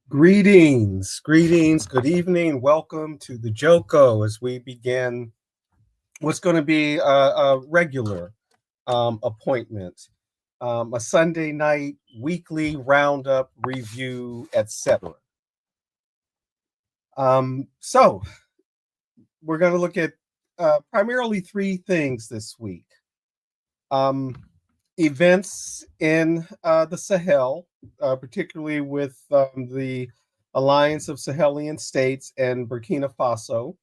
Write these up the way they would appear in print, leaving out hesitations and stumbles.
Greetings, good evening. Welcome to the Joko as we begin what's going to be a regular appointment, a Sunday night weekly roundup review, etc. So we're going to look at primarily three things this week. Um, Events in the Sahel, particularly with the alliance of Sahelian states and Burkina Faso.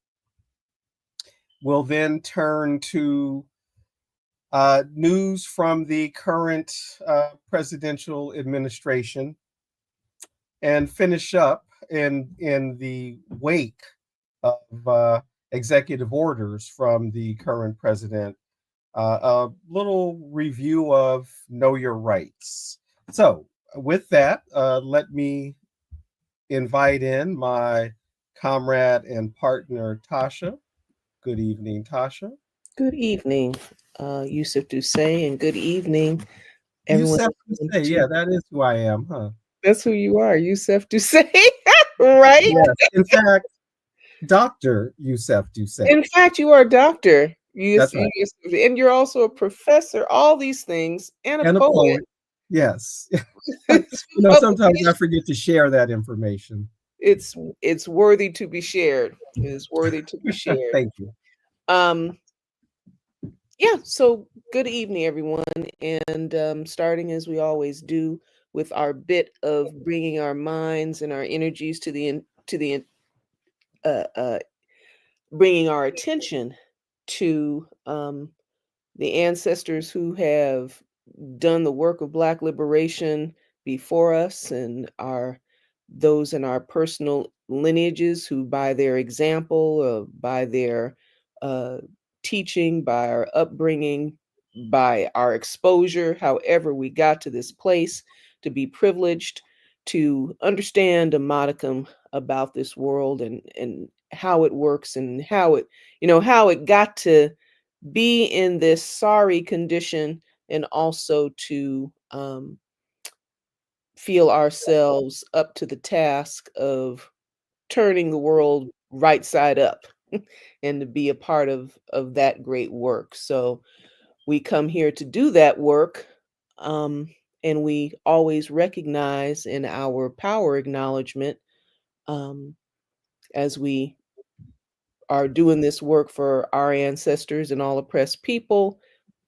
We'll then turn to news from the current presidential administration and finish up in the wake of executive orders from the current president, a little review of Know Your Rights. So, with that, let me invite in my comrade and partner, Tasha. Good evening, Tasha. Good evening, Yusuf Doucet, and good evening, everyone. Youssef Doucet, yeah, that is who I am, huh? That's who you are, Yusuf Doucet, right? Yes, in fact, Dr. Youssef Doucet. In fact, you are a doctor. That's right. And you're also a professor, all these things, and a And a poet. poet. Yes. Sometimes I forget to share that information. It's worthy to be shared. It is worthy to be shared. Thank you. Um, yeah. So good evening, everyone, and starting as we always do with our bit of bringing our minds and our energies uh, uh, bringing our attention to the ancestors who have done the work of Black liberation before us, and our those in our personal lineages who, by their example, by their uh, teaching, by our upbringing, by our exposure, however we got to this place, to be privileged to understand a modicum about this world and how it works and how it got to be in this sorry condition, and also to feel ourselves up to the task of turning the world right side up and to be a part of that great work. So we come here to do that work, um, and we always recognize in our power acknowledgement, um, as we are doing this work for our ancestors and all oppressed people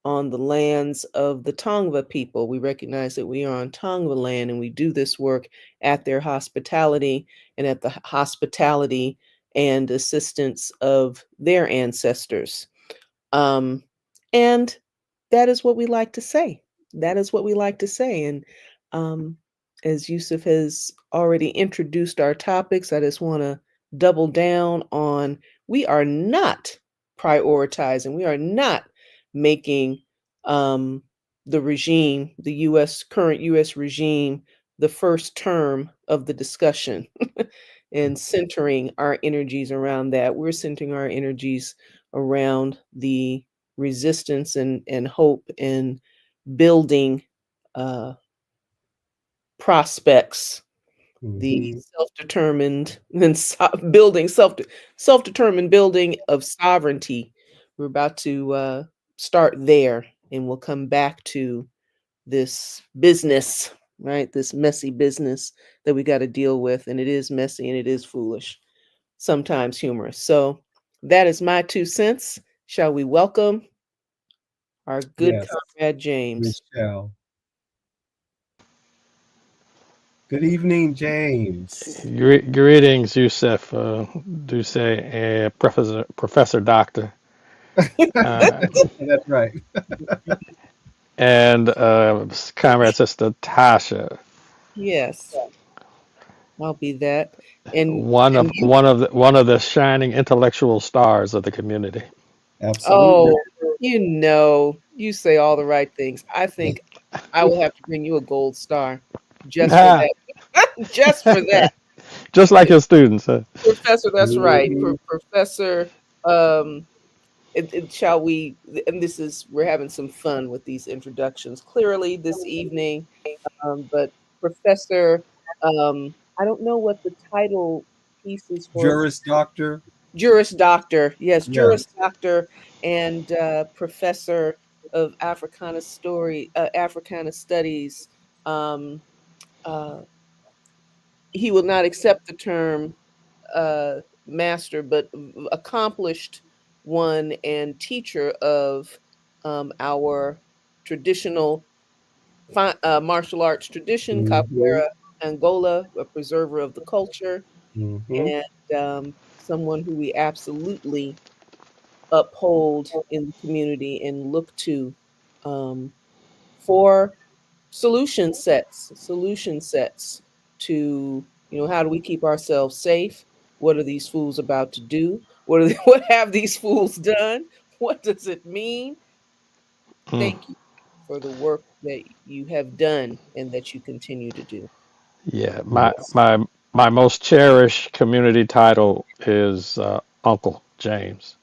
on the lands of the Tongva people. We recognize that we are on Tongva land, and we do this work at their hospitality and at the hospitality and assistance of their ancestors. Um, and that is what we like to say. That is what we like to say. And um, as Yusuf has already introduced our topics, I just want to double down on, we are not prioritizing, we are not making um, the regime, the current US regime, the first term of the discussion and centering our energies around that. We're centering our energies around the resistance and hope and building uh, prospects, the Mm-hmm. self-determined and building self-determined building of sovereignty. We're about to start there, and we'll come back to this business, right? This messy business that we got to deal with, and it is messy and it is foolish, sometimes humorous. So that is my 2 cents. Shall we welcome our good Yes, comrade James? Michelle. Good evening, James. Greetings, Yusef Duce, Professor Doctor, uh, That's right. and comrade sister Tasha, Yes, I'll be that. And one and of you, one of the shining intellectual stars of the community. Absolutely. oh, you say all the right things. I think I will have to bring you a gold star just for Ah, that. Just for that. just like your students. Huh? Professor, that's right. Mhm. Professor, um, shall we, and this is, we're having some fun with these introductions clearly this evening, but Professor, um, I don't know what the title piece is for. Juris Doctor. Juris Doctor, yes, Yes. Juris Doctor and Professor of Africana Studies. Um, uh, he will not accept the term master, but accomplished one and teacher of our traditional martial arts tradition, Mm-hmm. Capoeira Angola, a preserver of the culture, Mm-hmm. and someone who we absolutely uphold in the community and look to um, for solution sets to, how do we keep ourselves safe? What are these fools about to do? What have these fools done? What does it mean? Mm. Thank you for the work that you have done and that you continue to do. Yeah, my Yes. my my most cherished community title is Uncle James.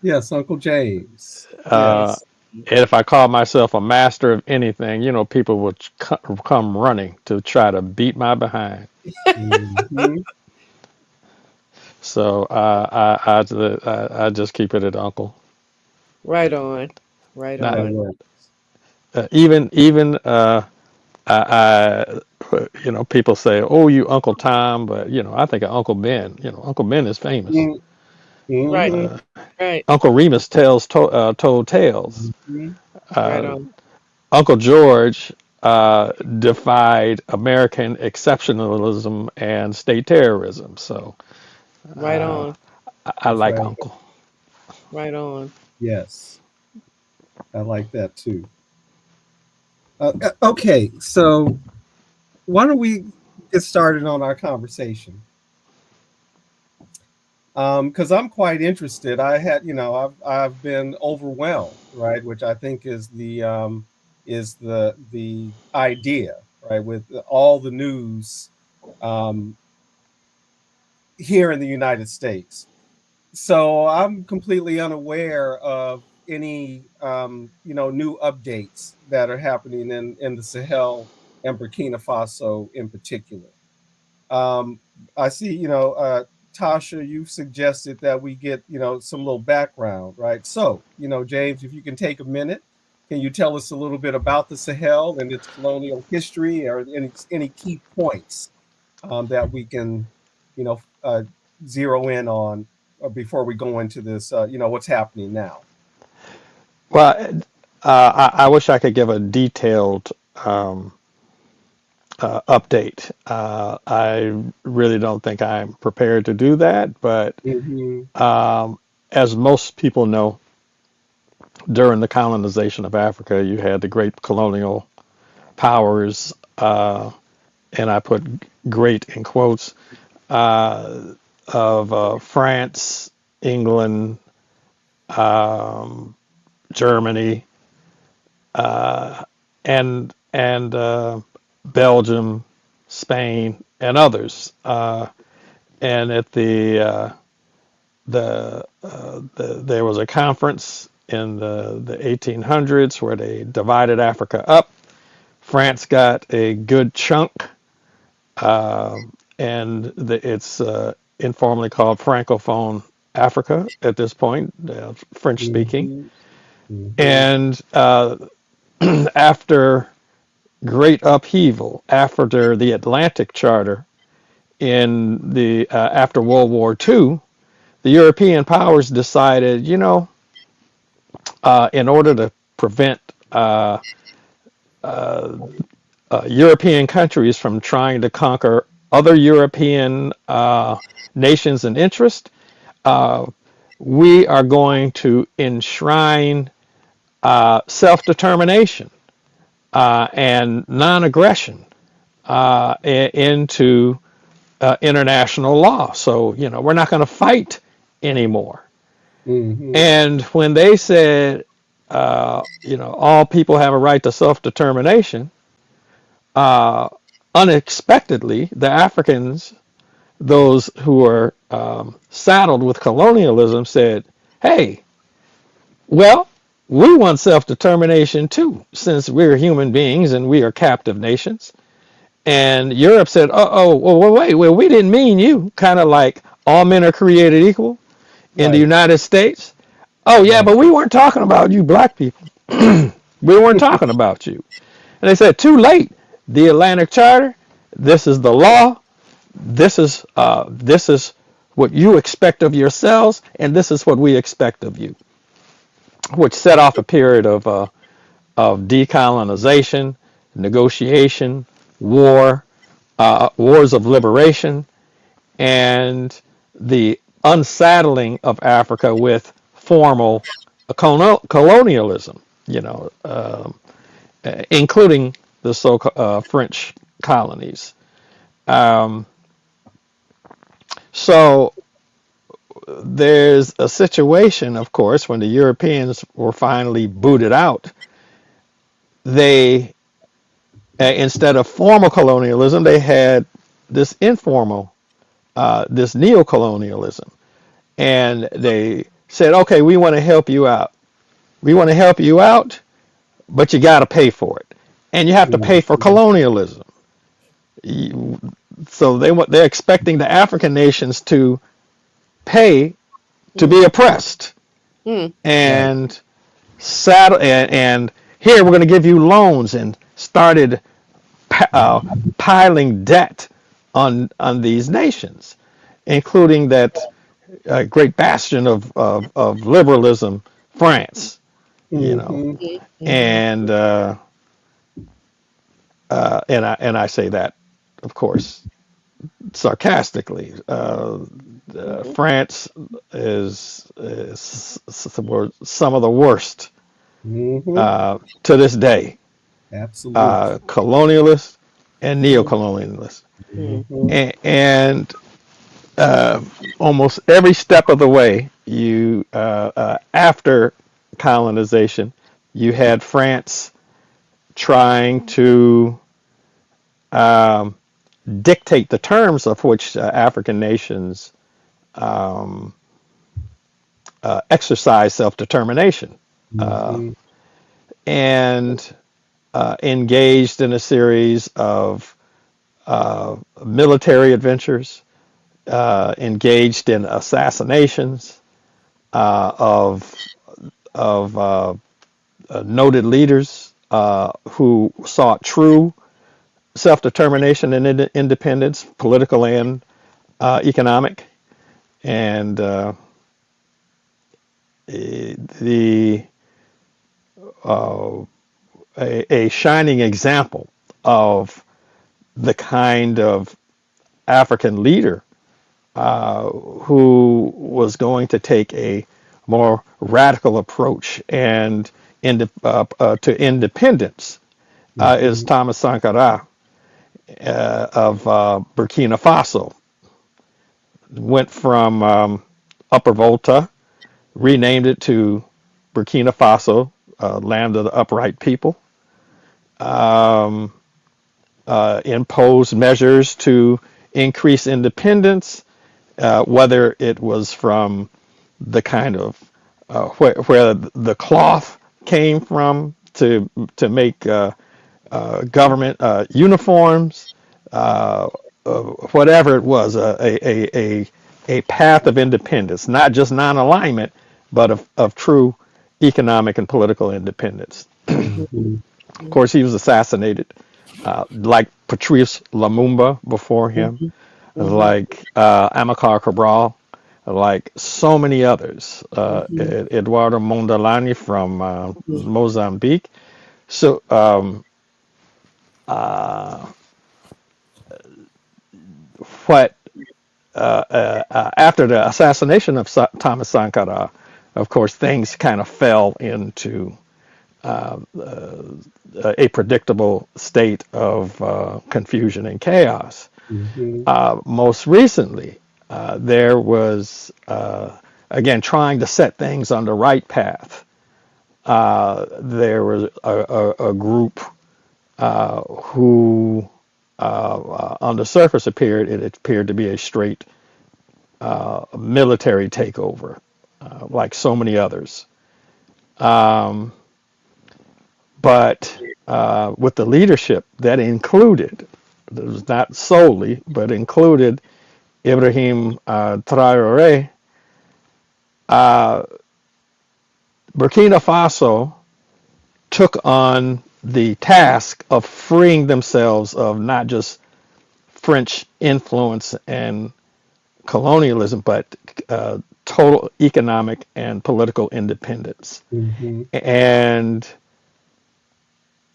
Yes, Uncle James. Uh, Yes. Yes. and if I call myself a master of anything, people would come running to try to beat my behind. Mm-hmm. So I just keep it at Uncle. Right on. Right Not That on. works. even people say, "Oh, you Uncle Tom," but I think of Uncle Ben. Uncle Ben is famous. Right. Mm-hmm. Uh, Right. Uncle Remus told tales. Mm-hmm. Right Uh, on. Uncle George defied American exceptionalism and state terrorism. So Right uh, on. I That's like right. Uncle. Right on. Yes, I like that too. Okay, so why don't we get started on our conversation? Because I'm quite interested. I've been overwhelmed, right? Which I think is the idea, right? With all the news um, here in the United States. So I'm completely unaware of any new updates that are happening in the Sahel and Burkina Faso in particular. Um, I see, Tasha, you've suggested that we get, some little background, right? So, James, if you can take a minute, can you tell us a little bit about the Sahel and its colonial history, or any key points that we can, you know, uh, zero in on before we go into this, what's happening now? Well, I wish I could give a detailed um, update. I really don't think I'm prepared to do that, but Mm-hmm. as most people know, during the colonization of Africa, you had the great colonial powers, and I put great in quotes, of France, England, um, Germany, and Belgium, Spain, and others. And at there was a conference in the 1800s where they divided Africa up. France got a good chunk, and it's informally called Francophone Africa at this point, French speaking. Mm-hmm. Mm-hmm. And after great upheaval, after the Atlantic Charter in the after World War II, the European powers decided, in order to prevent European countries from trying to conquer other European nations and interests, uh, we are going to enshrine self-determination and non-aggression into international law. So, we're not going to fight anymore. Mm-hmm. And when they said, all people have a right to self-determination, unexpectedly, the Africans, those who are saddled with colonialism, said, hey, well, we want self determination too, since we're human beings and we are captive nations. And Europe said, well, wait, well, we didn't mean you. Kind of like all men are created equal in the Right. United States. Oh, yeah, Right. but we weren't talking about you black people. We weren't talking about you. And they said, too late. The Atlantic Charter, this is the law. This is what you expect of yourselves, and this is what we expect of you, which set off a period of decolonization, negotiation, war, wars of liberation, and the unsaddling of Africa with formal colonialism, including the so-called French colonies. Um, so there's a situation, of course, when the Europeans were finally booted out, they, instead of formal colonialism, they had this informal, this neo-colonialism. And they said, okay, we want to help you out. We want to help you out, but you got to pay for it. And you have to pay for Mhm. colonialism. So they're expecting the African nations to pay to be Mm, oppressed. mm, Right. And saddle and here we're going to give you loans, and started piling debt on these nations, including that great bastion of liberalism, France, you know. Hmm. mm, mhm, And I say that, of course, sarcastically. mhm, France is some of the worst Hmm. to this day, Absolutely. colonialists and mm, neo-colonialists, Hmm. and almost every step of the way, you after colonization, you had France trying to um, dictate the terms of which African nations um, exercise self-determination, uh, Hmm. and engaged in a series of military adventures, engaged in assassinations of noted leaders who sought true self-determination and independence, political and economic. And the uh, a shining example of the kind of African leader who was going to take a more radical approach and to independence is Hmm. Thomas Sankara of Burkina Faso. Went from Upper Volta, renamed it to Burkina Faso, land of the upright people, um, imposed measures to increase independence, whether it was from the kind of where the cloth came from to make government uniforms, uh, whatever it was, a path of independence, not just non-alignment, but of true economic and political independence. mhm, Hmm. Of course, he was assassinated, like Patrice Lumumba before him, mhm, mhm, like Amilcar Cabral, like so many others, mhm, Eduardo Mondlane from mhm, Mozambique. So, uh, what after the assassination of Thomas Sankara, of course, things kind of fell into a predictable state of confusion and chaos. Hmm. Most recently, there was, again, trying to set things on the right path. There was a group who, on the surface, it appeared to be a straight military takeover, like so many others. Um, but with the leadership that included it was not solely, but included Ibrahim Traore, uh, Burkina Faso took on the task of freeing themselves of not just French influence and colonialism, but total economic and political independence, Mhm. and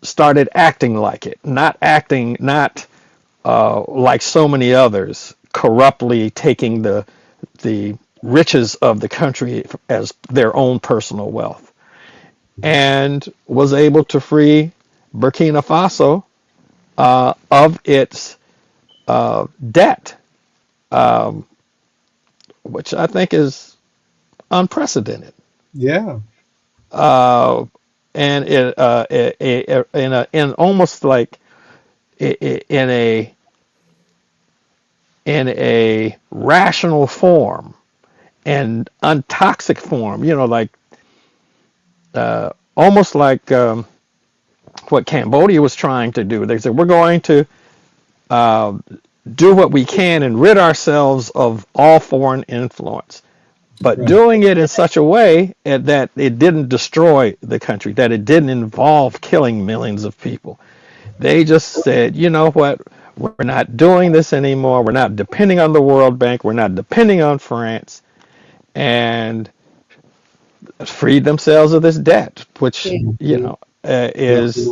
started acting like it, not like so many others, corruptly taking the riches of the country as their own personal wealth, and was able to free Burkina Faso of its debt, um, which I think is unprecedented. Yeah. Uh, and in almost like in a rational form and untoxic form, like almost like what Cambodia was trying to do. They said we're going to uh, do what we can and rid ourselves of all foreign influence, but Right. doing it in such a way that it didn't destroy the country, that it didn't involve killing millions of people. They just said, you know what, we're not doing this anymore. We're not depending on the World Bank. We're not depending on France, and freed themselves of this debt, which Mhm. Yeah. as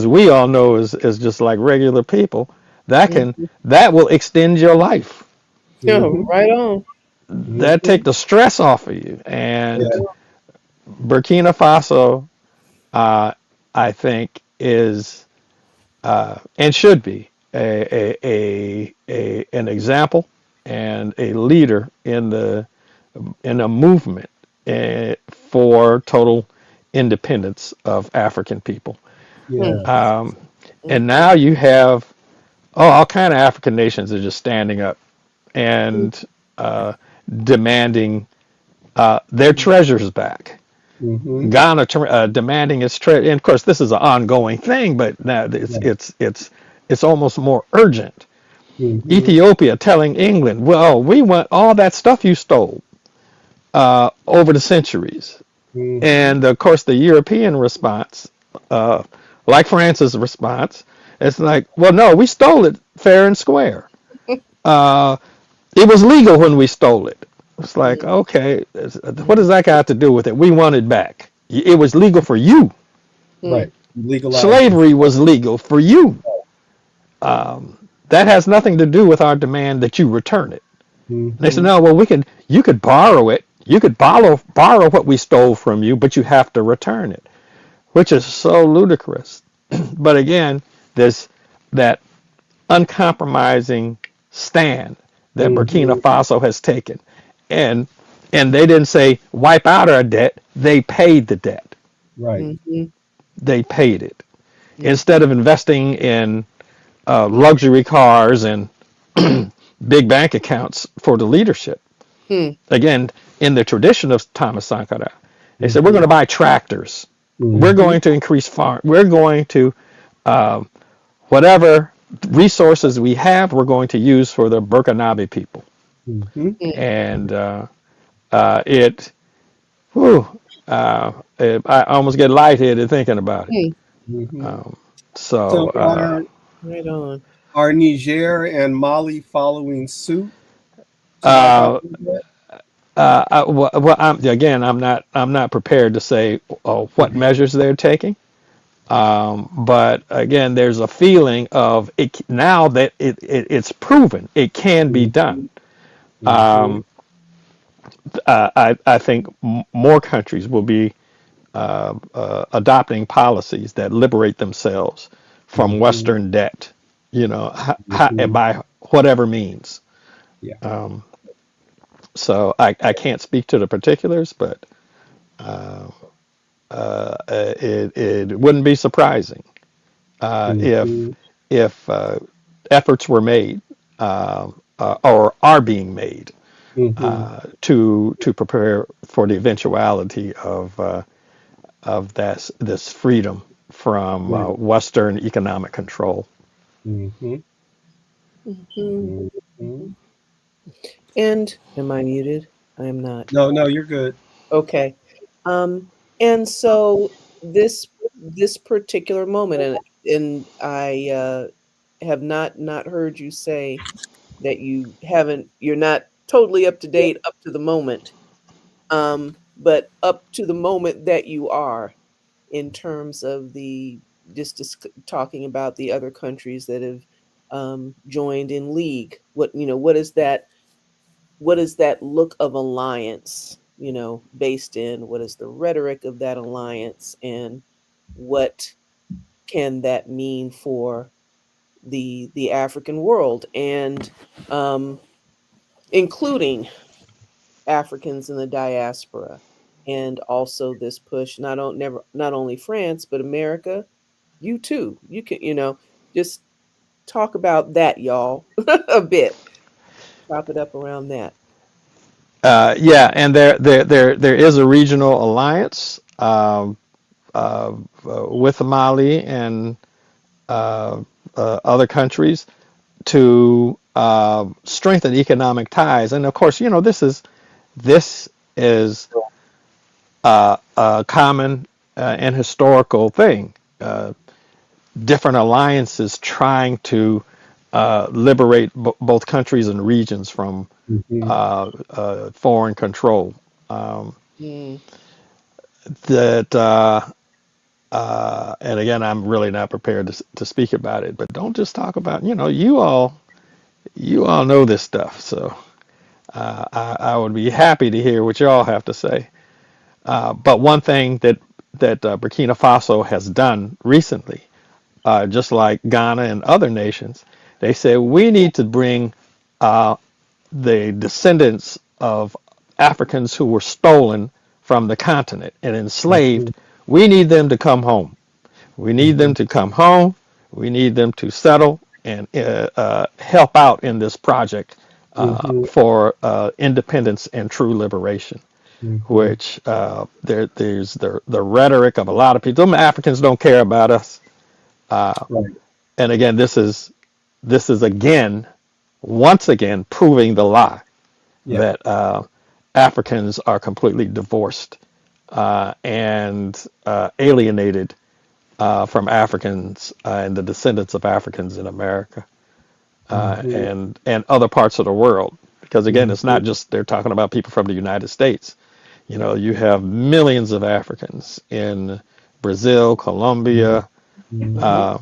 we all know, is just like regular people. That Mm. can that will extend your life. Oh, Mhm. right on. That take Mhm. the stress off of you. Yeah. And Burkina Faso, uh, I think, is and should be an example and a leader in a movement for total independence of African people. Mm. Yes. Um, and Mhm. now you have all kind of African nations are just standing up and uh, demanding their treasures back. Mhm. Ghana demanding its treasure, and of course this is an ongoing thing, but now Yeah. it's almost more urgent. Mhm. Ethiopia telling England, "Well, we want all that stuff you stole over the centuries." Mhm. And of course, the European response, uh, like France's response, it's like, well, no, we stole it fair and square. Uh, it was legal when we stole it. It's like, Mm. okay, what does that got to do with it? We want it back. It was legal for you. Mm. Right. Legalize this. Slavery was legal for you. That has nothing to do with our demand that you return it. And they said, Mhm. no, well, you could borrow it. You could borrow what we stole from you, but you have to return it, which is so ludicrous. But again, there's that uncompromising stand that Burkina Mhm. Faso has taken, and they didn't say wipe out our debt; they paid the debt. Right. Mhm. They paid it Mm. instead of investing in luxury cars and big bank accounts for the leadership. Mm. Again, in the tradition of Thomas Sankara, they said we're going Mhm. to buy tractors. We're Mhm. going to increase farm. We're going to whatever resources we have, we're going to use for the Burkinabe people. Mhm. Mm. And it, whew, I almost get lightheaded thinking about it. Mm. Mhm. So, So Right on. are Niger and Mali following suit to wipe out uh, the debt? I'm not prepared to say what Mhm. measures they're taking. But again, there's a feeling of it now that it's proven it can be done. Mhm. Mhm. Um, I think more countries will be adopting policies that liberate themselves from Mhm. Western debt, Mhm. by whatever means. Yeah. Um, so I can't speak to the particulars, but it wouldn't be surprising if Mhm. efforts were made or are being made Mhm. to prepare for the eventuality of this freedom from Right. Western economic control. Mm-hmm. Mhm. Mm-hmm. And am I muted? I am not. No, no, you're good. Okay. Um, and so this particular moment, and I have not heard you say that you're not totally up to date up to the moment, but up to the moment that you are in terms of the talking about the other countries that have joined in league. What is that look of alliance, based in? What is the rhetoric of that alliance, and what can that mean for the African world, and um, including Africans in the diaspora, and also this push not only France but America. You too. You can, just talk about that, y'all, a bit. Chop it up around that. Yeah, and there is a regional alliance with Mali and uh, other countries to strengthen economic ties. And of course, this is a common and historical thing. Different alliances trying to liberate both countries and regions from Mm-hmm. foreign control. Um, Mm, that and again, I'm really not prepared to speak about it. But don't just talk about, you all know this stuff. So I would be happy to hear what you all have to say. But one thing that Burkina Faso has done recently, just like Ghana and other nations, they said we need to bring uh, the descendants of Africans who were stolen from the continent and Mm-hmm. enslaved. We need them to come home. We need Mm-hmm. them to come home. We need them to settle and help out in this project Mm-hmm. for independence and true liberation. Mm-hmm. Which there's the rhetoric of a lot of people. Them Africans don't care about us. Right. And again, this is again, once again, proving the lie Yeah. that Africans are completely divorced and alienated from Africans and the descendants of Africans in America Mm-hmm. and other parts of the world. Because again, it's Mm-hmm. not just they're talking about people from the United States. You have millions of Africans in Brazil, Colombia, mhm,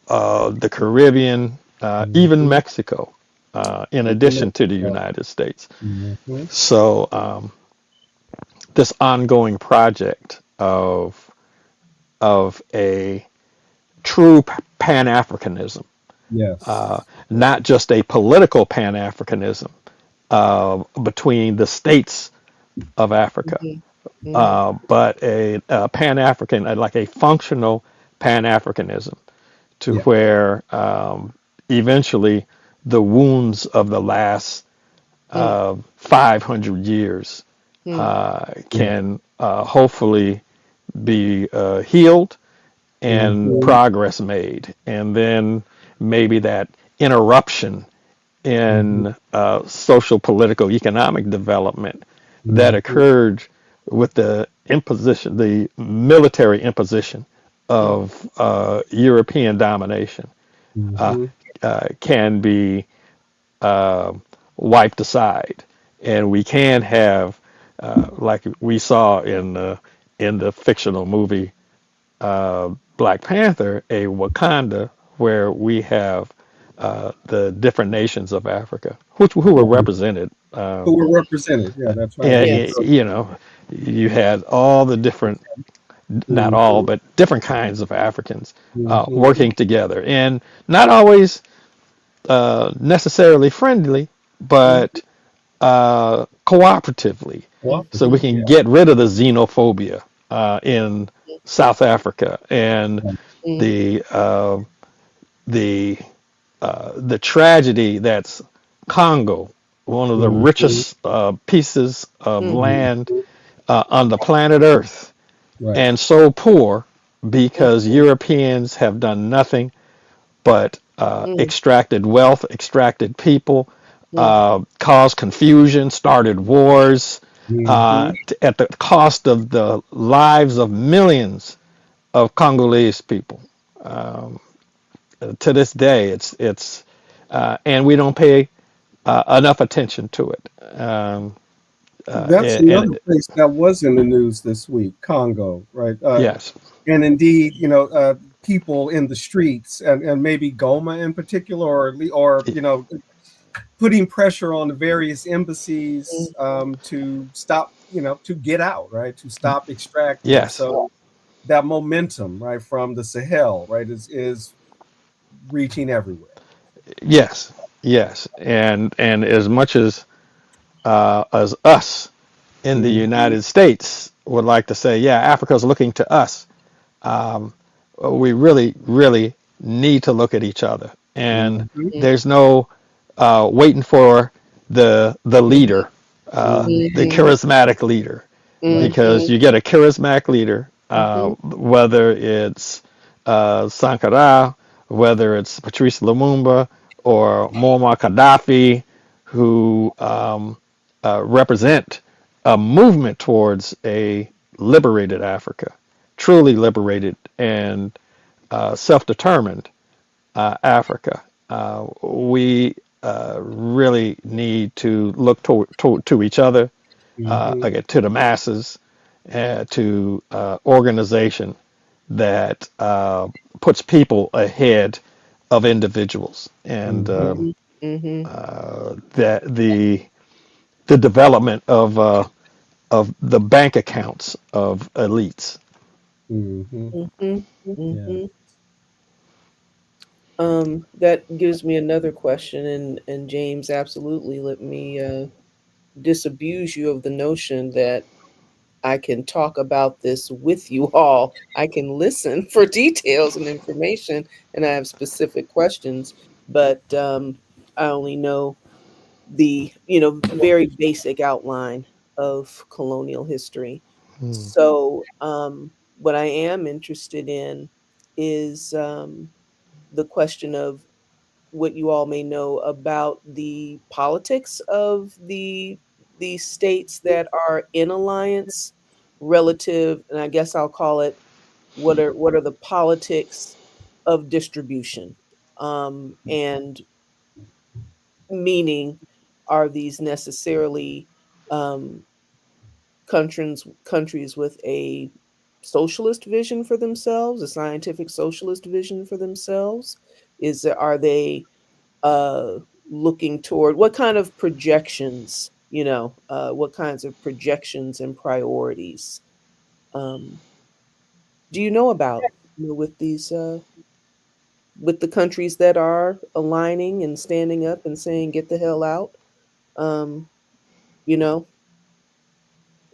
uh, the Caribbean, even Mm-hmm. Mexico, in Mm-hmm. addition to the United States. Mm-hmm. So this ongoing project of a true Pan Africanism, Yes. not just a political Pan Africanism between the states of Africa, mhm, mhm, but a Pan African, like a functional Pan Africanism, to Yeah. where eventually the wounds of the last mm, 500 years mm, Yeah. can hopefully be healed and Mm-hmm. progress made. And then maybe that interruption Mm-hmm. in social, political, economic development that Mm-hmm. occurred with the military imposition mm, of European domination uh, Mm-hmm. can be uh, wiped aside, and we can have, like we saw in the fictional movie Black Panther, a Wakanda where we have the different nations of Africa, who were Right. represented. Who were represented? Yeah, that's right. And, And yes. you had all the different, not all, mm-hmm. but different kinds of Africans Mm-hmm. working together, and not always necessarily friendly, Mhm, but cooperatively, so we Cooperative. can Yeah. get rid of the xenophobia in South Africa and Right. mm, the uh, the the tragedy that's Congo, one of the Mm-hmm. richest pieces of mm, land Mm-hmm. on the planet Earth, Right. and so poor mm, because Europeans have done nothing but Mm, extracted wealth, extracted people, mm, caused confusion, started wars Mm-hmm. at the cost of the lives of millions of Congolese people. Um, to this day, and we don't pay enough attention to it. That's And another place that was in the news this week, Congo, right? yes, And indeed, people in the streets, and maybe Goma in particular, or putting pressure on the various embassies mm, to stop, to get out, right, to stop extracting. yes, So that momentum, right, from the Sahel, right, is reaching everywhere. yes, yes, and as much as us in the Hmm. United States would like to say, yeah, Africa's looking to us. Um, we really, really need to look at each other, and Hmm. mm, there's no waiting for the leader, the Hmm. mhm, charismatic leader, Right. because mhm, you get a charismatic leader, mhm, whether it's Sankara, whether it's Patrice Lumumba or Muammar Gaddafi, who represent a movement towards a liberated Africa, truly liberated and self-determined Africa. We really need to look to each other, Hmm. again, to the masses, to organization that puts people ahead of individuals, and Hmm. mhm, mhm, that the development of the bank accounts of elites. Hmm. mhm, Yeah. mhm. That gives me another question, and James, absolutely, let me disabuse you of the notion that I can talk about this with you all. I can listen for details and information, and I have specific questions, but I only know the very basic outline of colonial history. Hmm. So what I am interested in is the question of what you all may know about the politics of the states that are in alliance relative, and I guess I'll call it, what are the politics of distribution, and meaning, are these necessarily um, countries with a socialist vision for themselves, a scientific socialist vision for themselves? Are they uh, looking toward what kind of projections, what kinds of projections and priorities um, do you know about, with these with the countries that are aligning and standing up and saying, "Get the hell out," um, you know,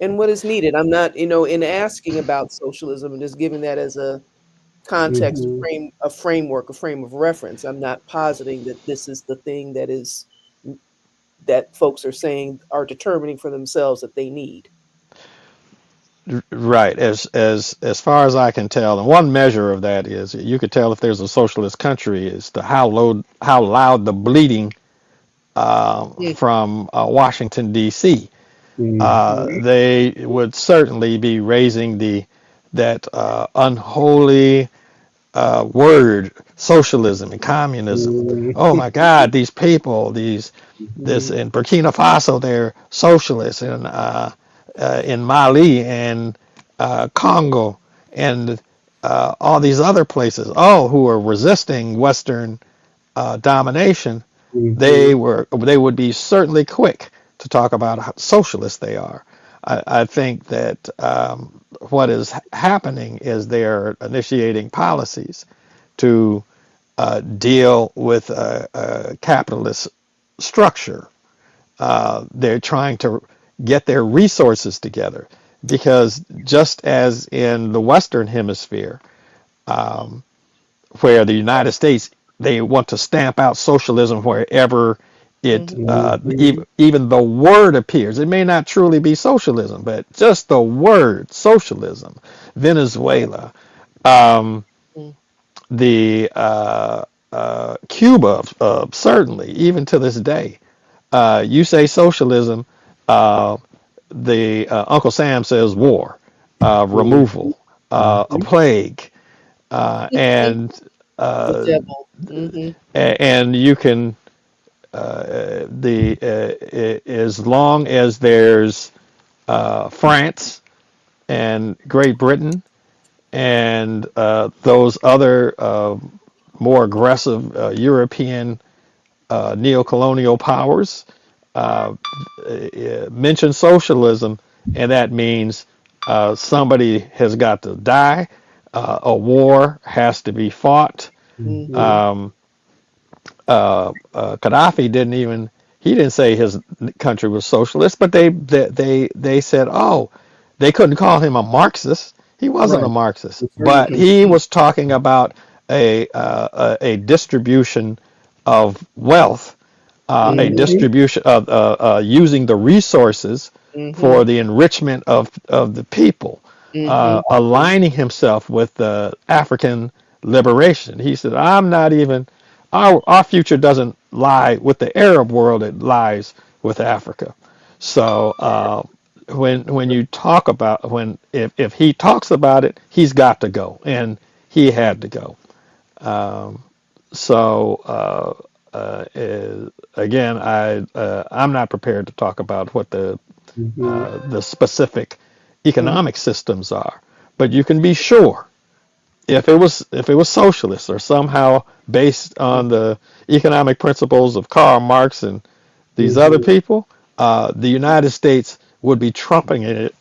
and what is needed? I'm not, in asking about socialism and just giving that as a context, Hmm. a framework, a frame of reference. I'm not positing that this is the thing that folks are saying, are determining for themselves that they need. Right. As far as I can tell, and one measure of that is you could tell if there's a socialist country is to how loud the bleating Mm, from Washington D.C. Hmm. They would certainly be raising the that unholy word socialism and communism. Oh my God, these people, this Hmm. in Burkina Faso, they're socialists, and in Mali and Congo and all these other places, oh, who are resisting Western domination. Hmm. They would be certainly quick to talk about how socialist they are. I think that what is happening is they're initiating policies to deal with a capitalist structure. They're trying to get their resources together because just as in the Western Hemisphere, where the United States, they want to stamp out socialism wherever it mhm, even the word appears. It may not truly be socialism, but just the word socialism. Venezuela, mm, the Cuba, certainly, even to this day. You say socialism, uh, the Uncle Sam says war, Mhm. removal, a Mhm. plague, and The uh, devil. Mm-hmm. and you can as long as there's France and Great Britain and those other more aggressive European neocolonial powers mention socialism, and that means somebody has got to die, a war has to be fought. Mm-hmm. Mhm. Gaddafi he didn't say his country was socialist, but they said, oh, they couldn't call him a Marxist. He wasn't a Right. Marxist, They certainly but could. he was talking about a distribution of wealth, a Mm-hmm. Mhm. distribution of using the resources Mm-hmm. for the enrichment of the people, Mm-hmm. aligning himself with African liberation. He said, I'm not even, our future doesn't lie with the Arab world, it lies with Africa. So when you talk about, if he talks about it, he's got to go, and he had to go. So again, I'm not prepared to talk about what Mhm. the specific economic systems are, but you can be sure if it was socialist or somehow based on the economic principles of Karl Marx and these other Mhm. people, the United States would be trumpeting it.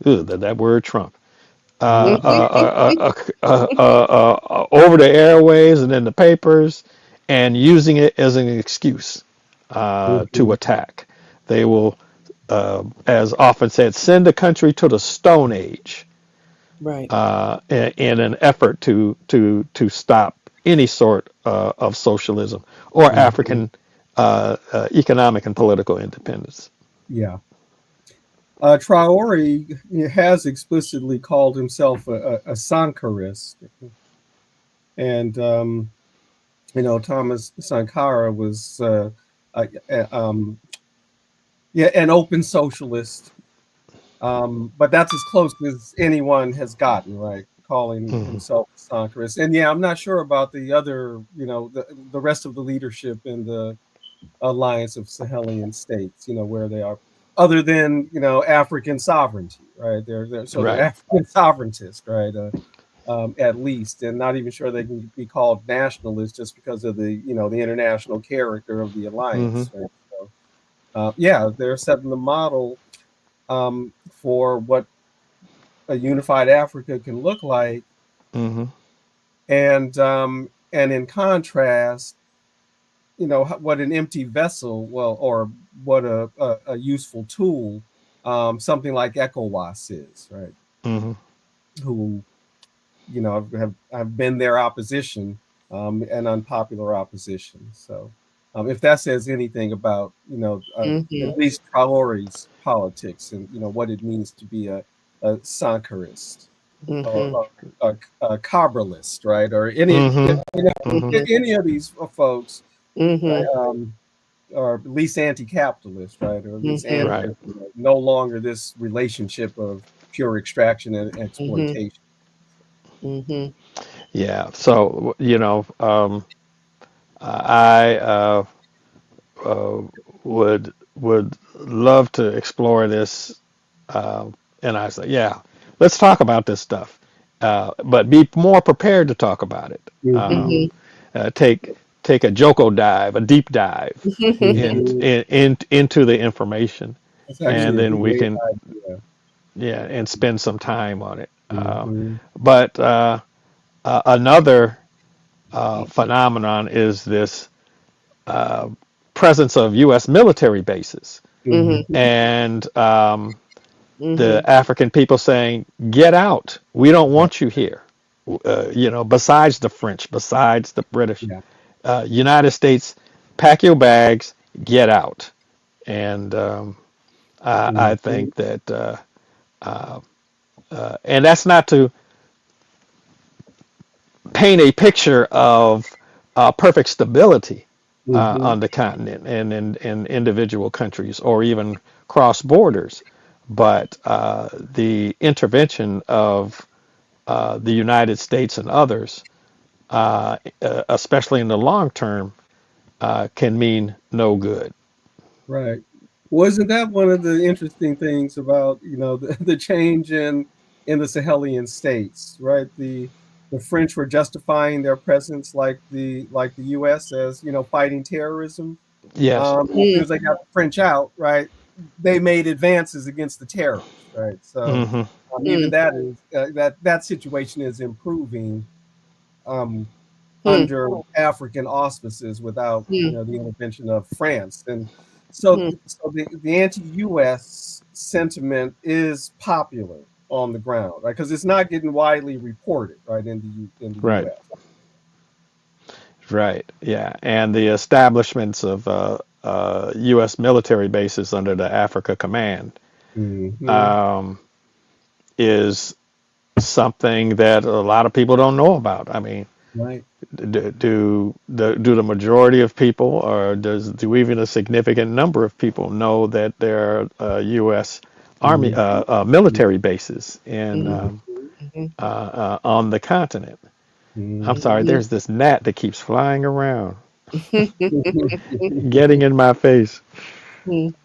Ooh, that word Trump. Mhm. Over the airways and in the papers, and using it as an excuse to Mhm. attack. They will, as often said, send the country to the Stone Age Right. in an effort to stop any sort of socialism or Mhm. African economic and political independence. Yeah. Traore has explicitly called himself a Sankarist, and Thomas Sankara was uh, um, yeah, an open socialist. But that's as close as anyone has gotten, right? Calling Hmm. himself Sankarist. And yeah, I'm not sure about the other, the rest of the leadership in the alliance of Sahelian states, where they are, other than, African sovereignty, right? So they're Right. African sovereigntists, right? At least, and not even sure they can be called nationalists just because of the international character of the Hmm. alliance, right? So, yeah, they're setting the model for what a unified Africa can look like, Hmm. and in contrast, what an empty vessel, well, or what a useful tool, something like ECOWAS is, right? Hmm. Who have been their opposition, and unpopular opposition. So, if that says anything about Mm-hmm. at least Traore's politics and what it means to be a Sankarist Mm-hmm. or a Cabralist, right? Or Hmm. Hmm. Mm-hmm. any of these folks, Mm-hmm. right? Or at least anti-capitalist, right? Or at least Mm-hmm. Right. no longer this relationship of pure extraction and Mm-hmm. exploitation. Mm-hmm. Yeah. So I uh, would love to explore this, uh, and I said, yeah, let's talk about this stuff, but be more prepared to talk about it. Mm-hmm. Mm-hmm. Take a Joko dive, a deep dive Mm-hmm. into the information, That's actually and a then we great can, idea. yeah, and spend some time on it. Mm-hmm. But another phenomenon is this presence of U.S. military bases Mm-hmm. and the Mm-hmm. African people saying, "Get out! We don't want you here." Besides the French, besides the British, Yeah. United States, pack your bags, get out. And I Mm-hmm. think that, and that's not to paint a picture of perfect stability Hmm. on the continent and in individual countries or even cross borders. But the intervention of the United States and others, especially in the long term, can mean no good. Right. Wasn't that one of the interesting things about, the change in the Sahelian states, right? The French were justifying their presence like the US as, fighting terrorism. Yes. As soon as they got the French out, right, they made advances against the terrorists, right? So Hmm. even that is that situation is improving um, Hmm. under African auspices without Hmm. the intervention of France. And so the anti-U.S. sentiment is popular on the ground, right? Because it's not getting widely reported, right, in the Right. U.S. Right. Yeah. And the establishments of U.S. military bases under the Africa Command Hmm. um, is something that a lot of people don't know about. I mean, Right. do the majority of people, or do even a significant number of people know that there are U.S. Army Hmm. military bases in Hmm. on the continent? I'm Hmm. sorry. Hmm. There's this gnat that keeps flying around, Hmm. getting in my face.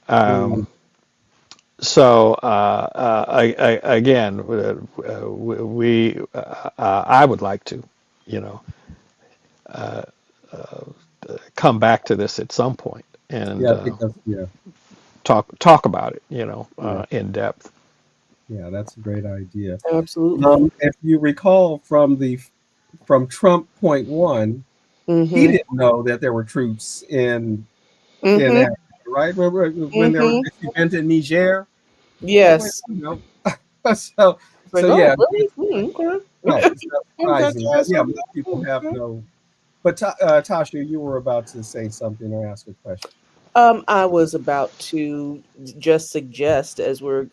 Um, so again, I would like to, you know, come back to this at some point and Yeah, I think yeah, talk about it, yeah, in depth. yeah. That's a great idea. Absolutely. If you recall from Trump point one, he Hmm. didn't know that there were troops in Hmm. Africa, right? When there was Hmm. this event in Niger, when, Yes. so It's like, so oh, yeah, really? Okay. right. It's not I'm glad surprising, you but asked yeah, about most people that. have Okay. no. But Tasha, you were about to say something or ask a question. I was about to just suggest as we're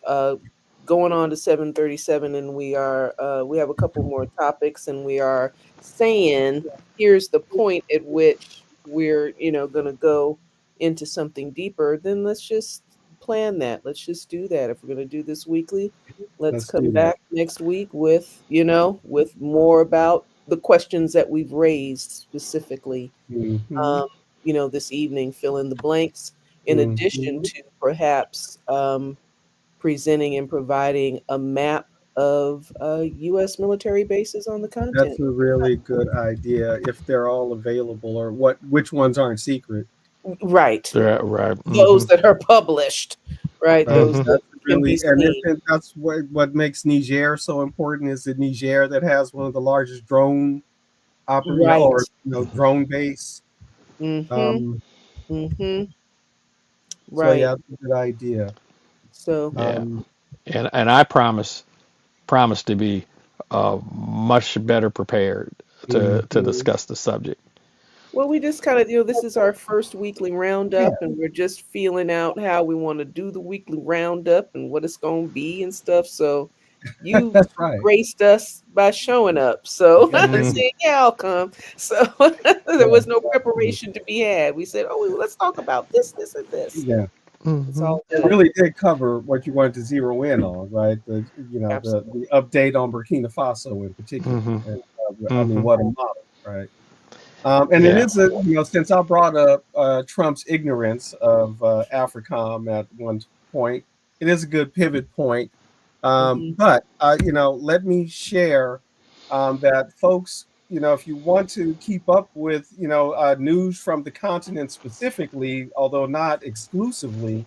going on to 7:37, and we have a couple more topics, and we are saying here's the point at which we're going to go into something deeper. Then let's just plan that. Let's just do that. If we're going to do this weekly, let's Let's come do that. back next week with with more about the questions that we've raised specifically Hmm. um, this evening, fill in the blanks, in addition Hmm. to perhaps presenting and providing a map of U.S. military bases on the That's continent. a really good idea if they're all available or which ones aren't secret. Right. Yeah, right. Those that are published, right? Right. Those Hmm. that That's can be really, and seen. that's what makes Niger so important is that Niger that has one of the largest drone or Right. drone base. Mm-hmm. Um, Mm-hmm. so Right. yeah, that's a good idea. So, Yeah. Um, And I promise to be much better prepared to mhm. discuss the subject. well, we just kind of, this is our first weekly Yeah, roundup, and we're just feeling out how we want to do the weekly roundup and what it's going to be and stuff. So, you that's right. graced us by showing up. So, That's Hmm. saying, yeah, I'll come. So, there yeah, was no preparation to be had. We said, oh, well, let's talk about this, this, and this. yeah. It's Hmm. all It good. really did cover what you wanted to zero in on, right? The update on Burkina Faso in particular, Hmm. and I mean, Hmm. what a model, right? And it Yeah. is since I brought up Trump's ignorance of AFRICOM at one point, it is a good pivot point. Mhm. But let me share that folks, if you want to keep up with news from the continent specifically, although not exclusively,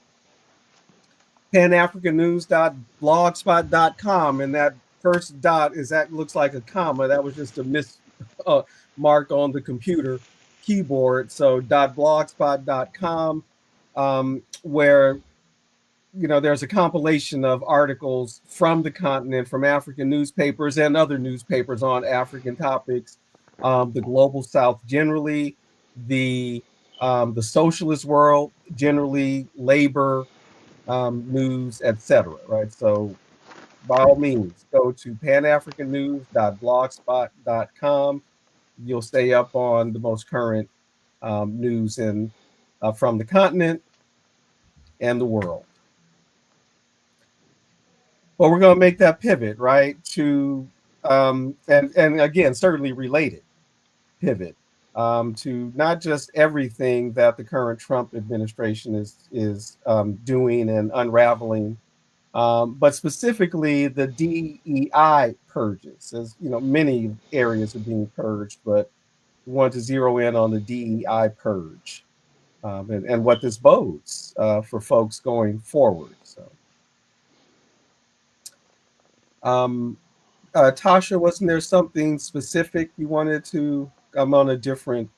panafricannews.blogspot.com, and that first dot looks like a comma. That was just a mark on the computer keyboard. So .blogspot.com, where there's a compilation of articles from the continent, from African newspapers and other newspapers on African topics, the global South generally, the socialist world generally, labor news, etc. Right. So by all means, go to panafricannews.blogspot.com. you'll stay up on the most current news in from the continent and the world. But we're going to make that pivot, right? To and again, certainly related pivot to not just everything that the current Trump administration is doing and unraveling, but specifically the DEI purges. As you know, many areas are being purged, but we want to zero in on the DEI purge and what this bodes for folks going forward. So, um, Tasha, wasn't there something specific you wanted to? I'm on a different.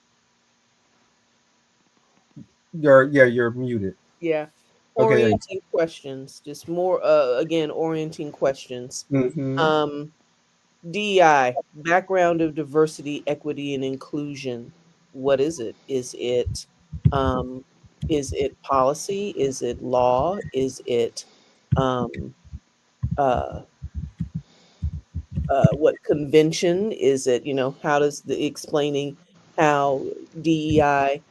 You're muted. Yeah. Okay. Orienting questions, just more again, orienting questions. Mm-hmm. Um DEI, background of diversity, equity, and inclusion. What is it? Um is it policy? Is it law? Is it um uh what convention? Is it, how does the explaining how DEI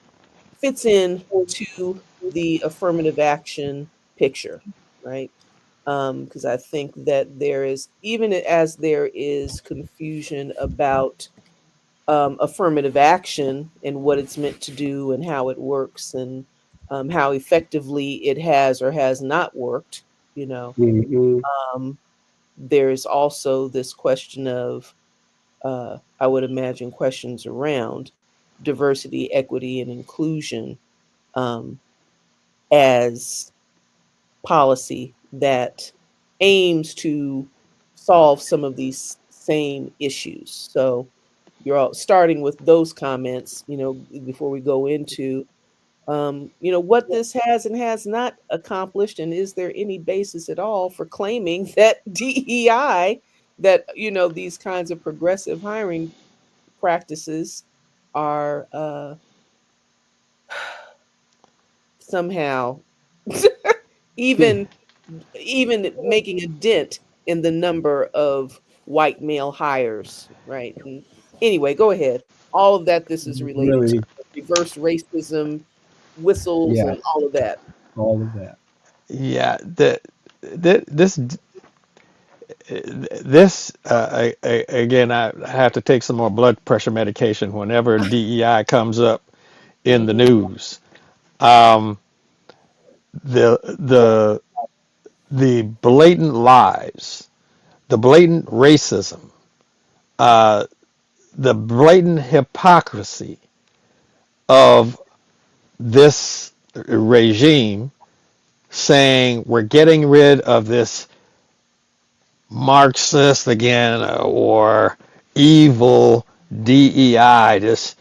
fits in to the affirmative action picture, right? Because I think that there is, even as there is confusion about affirmative action and what it's meant to do and how it works and how effectively it has or has not worked, you know, Mm-hmm. um, there's also this question of, I would imagine, questions around diversity, equity, and inclusion um, as policy that aims to solve some of these same issues. So you're all starting with those comments, before we go into, what this has and has not accomplished, and is there any basis at all for claiming that DEI, that these kinds of progressive hiring practices are somehow even even making a dent in the number of white male hires, right? And anyway, go ahead. All of that this is related to Really, reverse racism, whistles, yeah, and all of that. all of that. Yeah, this again, I have to take some more blood pressure medication whenever DEI comes up in the Mhm. news. Um, the the the blatant lies, the blatant racism, uh, the blatant hypocrisy of this regime saying we're getting rid of this Marxist again or evil DEI, this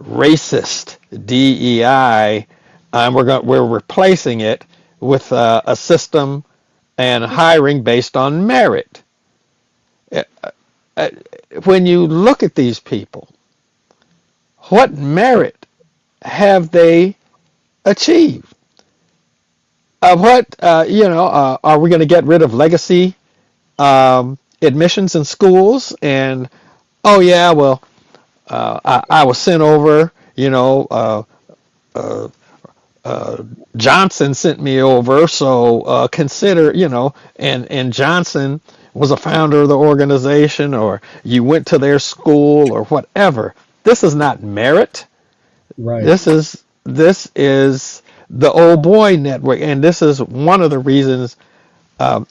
racist DEI, and we're replacing it with a system and hiring based on merit. Uh, uh, When you look at these people, what merit have they achieved? Are we going to get rid of legacy admissions in schools? And oh yeah, well, I was sent over. Uh, Johnson sent me over, so consider, and Johnson was a founder of the organization, or you went to their school, or whatever. This is not merit. Right. This is the old boy network, and this is one of the reasons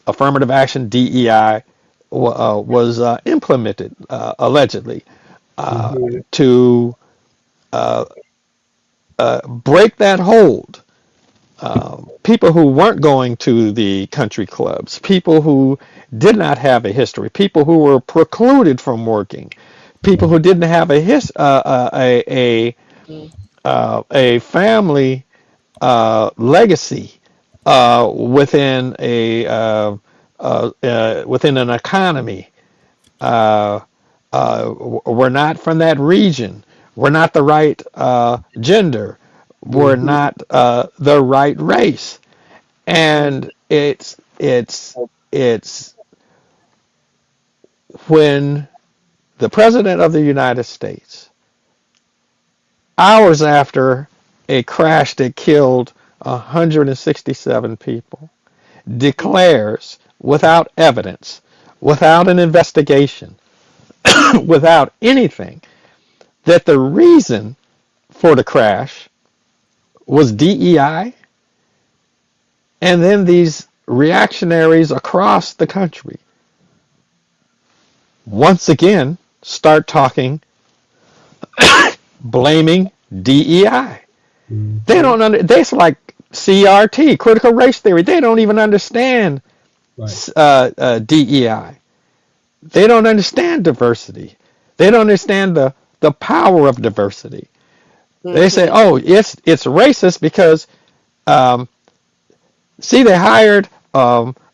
affirmative action DEI was implemented allegedly Mm-hmm. to break that hold. People who weren't going to the country clubs, people who did not have a history, people who were precluded from working, people who Right. didn't have Mhm. a family legacy within within an economy. Uh, we're not from that region. We're not the right gender. We're Mm-hmm. not the right race. And it's when the president of the United States, hours after a crash that killed 167 people, declares without evidence, without an investigation, without anything, that the reason for the crash was DEI, and then these reactionaries across the country once again start talking, blaming DEI. They don't They're like CRT, critical race theory. They don't even understand DEI. They don't understand diversity. They don't understand the power of diversity. They say, "Oh, it's racist because see, they hired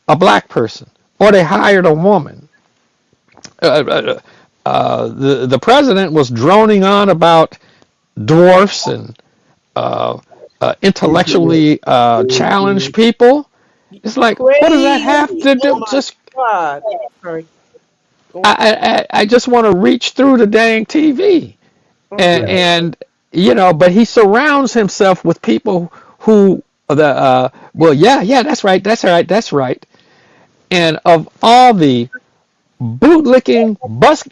a black person or they hired a woman." The president was droning on about dwarfs and intellectually challenged people. It's like, what does that have Crazy. to Oh do? my Just God. Sorry. Go on. I just want to reach through the dang TV, and but he surrounds himself with people who well, yeah, that's right, that's right, and of all the bootlicking,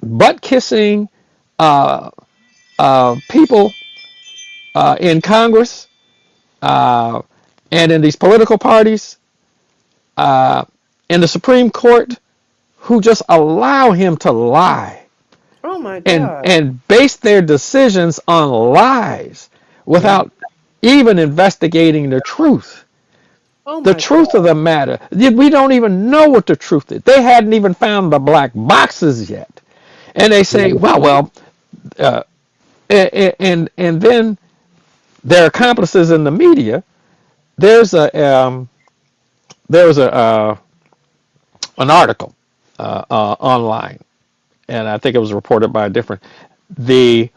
butt kissing people in Congress and in these political parties in the Supreme Court who just allow him to lie Oh my and God. base their decisions on lies without even investigating the truth. Oh The my truth of God. the matter. We don't even know what the truth is. They hadn't even found the black boxes yet. And they say, well, uh, and then their accomplices in the media. There's a an article online, and I think it was reported by a different. The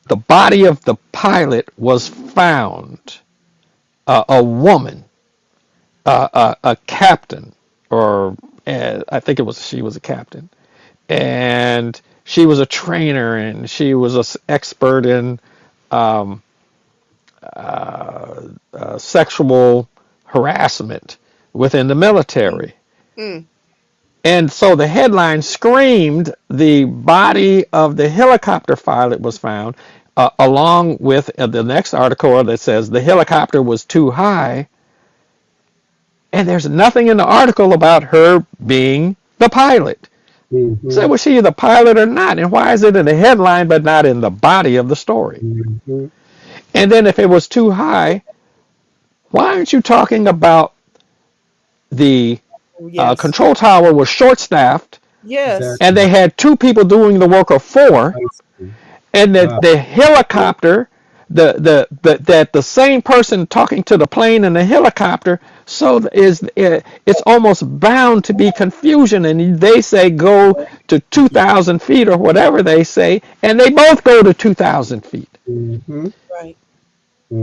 the body of the pilot was found. A woman, a captain, or I think she was a captain, and she was a trainer, and she was an expert in um, sexual harassment within the military. Mm. And so the headline screamed the body of the helicopter pilot was found, along with the next article that says the helicopter was too high. And there's nothing in the article about her being the pilot. So was she the pilot or not? And why is it in the headline but not in the body of the story? And then if it was too high, why aren't you talking about the Yes. control tower was short staffed Yes. and they had two people doing the work of four, and the helicopter, that the same person talking to the plane and the helicopter, so it's almost bound to be confusion, and they say go to 2,000 feet or whatever they say, and they both go to 2,000 feet. Right.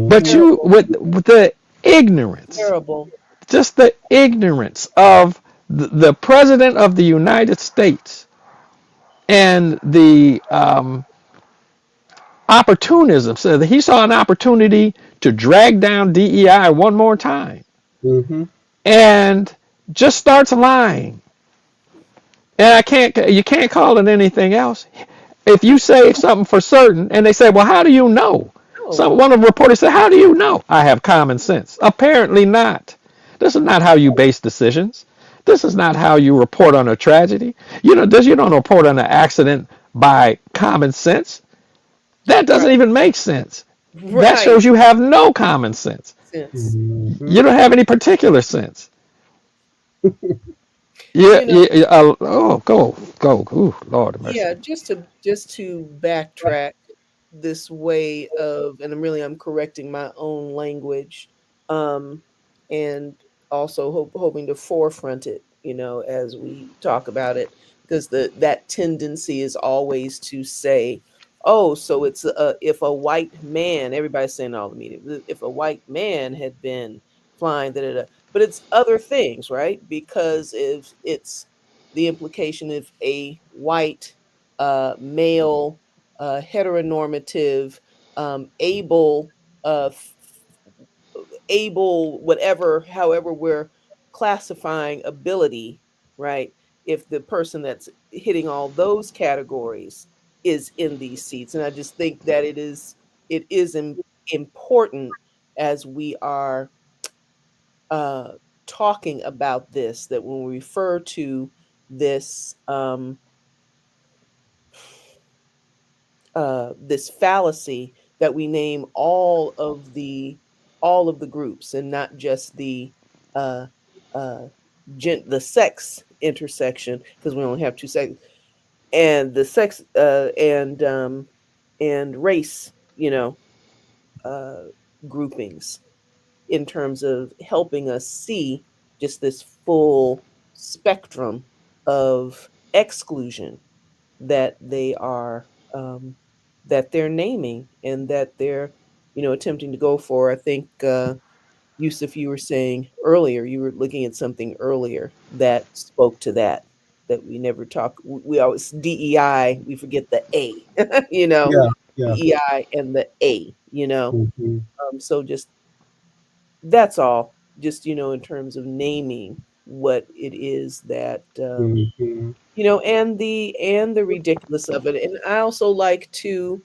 But you with the ignorance, Terrible. just the ignorance of the president of the United States and the opportunism. So that he saw an opportunity to drag down DEI one more time and just starts lying. And you can't call it anything else. If you say something for certain and they say, well, how do you know? Oh. One of the reporters said, how do you know? I have common sense. Apparently not. This is not how you base decisions. This is not how you report on a tragedy. You don't report on an accident by common sense. That doesn't even make sense. That shows you have no common sense. You don't have any particular sense. Go. Ooh, Lord mercy. Yeah, just to backtrack this way of, and I'm correcting my own language, and also hoping to forefront it, as we talk about it, because that tendency is always to say, oh, so it's if a white man, everybody's saying all the media, if a white man had been flying, but it's other things, right? Because if it's the implication, if a white male, heteronormative, able, uh, able, whatever, however we're classifying ability, right? If the person that's hitting all those categories is in these seats, and I just think that it is important as we are uh, talking about this, that when we refer to this this fallacy, that we name all of the groups and not just uh, uh, the sex intersection, because we only have two sexes, and the sex and race, uh, groupings, in terms of helping us see just this full spectrum of exclusion that they are that they're naming, and that they're attempting to go for. I think Yusuf, you were saying earlier, you were looking at something earlier that spoke to that we never talk. We always DEI, we forget the A, you know, Yeah, yeah. DEI and the A, Hmm. so just that's all. Just in terms of naming what it is that Hmm. and the ridiculous of it. And I also like to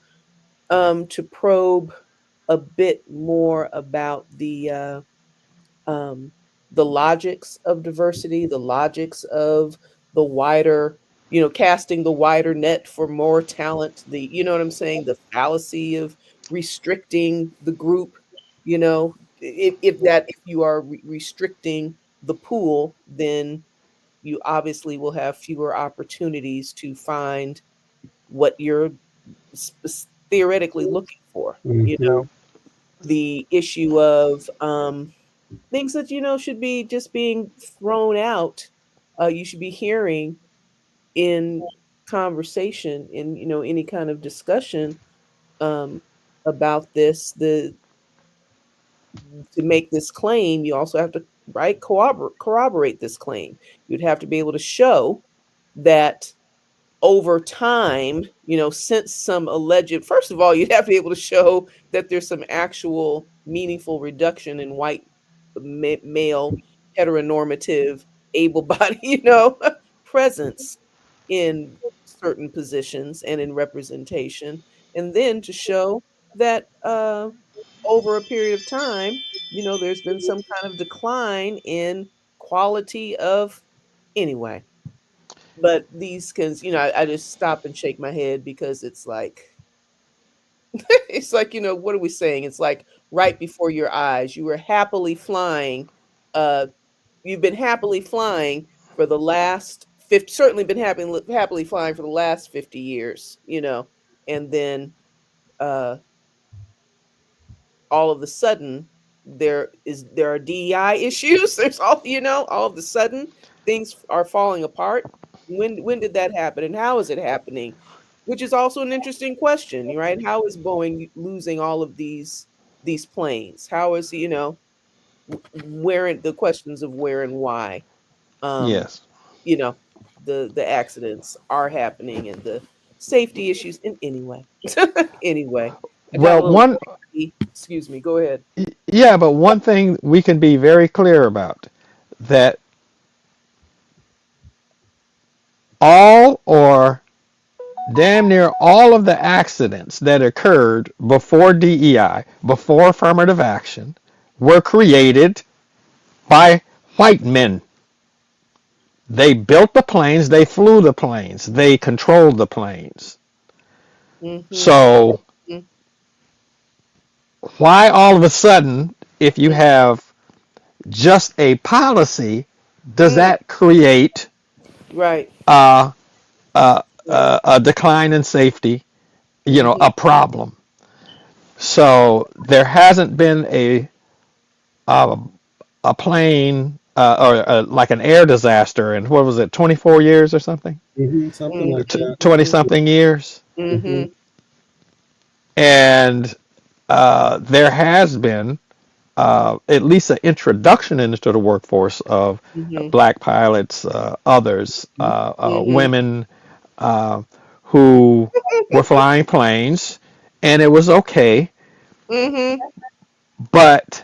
probe a bit more about um, the logics of diversity, the logics of the wider, casting the wider net for more talent, you know what I'm saying, the fallacy of restricting the group, if you are restricting the pool, then you obviously will have fewer opportunities to find what you're theoretically looking for. Hmm. The issue of things that should be just being thrown out. You should be hearing in conversation, in any kind of discussion um, about this. The To make this claim, you also have to, right, corroborate this claim. You'd have to be able to show that over time, since some alleged, first of all, you'd have to be able to show that there's some actual meaningful reduction in white male heteronormative able body, presence in certain positions and in representation. And then to show that over a period of time, there's been some kind of decline in quality of, anyway. But these cans, I just stop and shake my head, because it's like it's like, what are we saying? It's like right before your eyes. You were happily flying. Uh, you've been happily flying for the last 50, certainly been happily flying for the last 50 years, and then uh, all of a sudden there are DEI issues. There's all of a sudden things are falling apart. When did that happen, and how is it happening? Which is also an interesting question, right? How is Boeing losing all of these planes? How is where, the questions of where and why, um, Yes. you know, the accidents are happening, and the safety issues. And anyway, anyway, I got a Well, little. one, Excuse me. Go ahead. yeah, but one thing we can be very clear about, that all or damn near all of the accidents that occurred before DEI, before affirmative action, were created by white men. They built the planes, they flew the planes, they controlled the planes. Mhm, So, mhm, why all of a sudden, if you mm, have just a policy, does mm, that create right, uh, right. a decline in safety, Mhm, a problem? So there hasn't been uh, a plane or like an air disaster in, what was it, 24 years or something? Hmm. Something like mhm, that. 20 something years. Hmm. mhm, And there has been at least an introduction into the workforce of mhm, black pilots, others, mhm, women uh, who were flying planes, and it was okay. Mm-hmm. But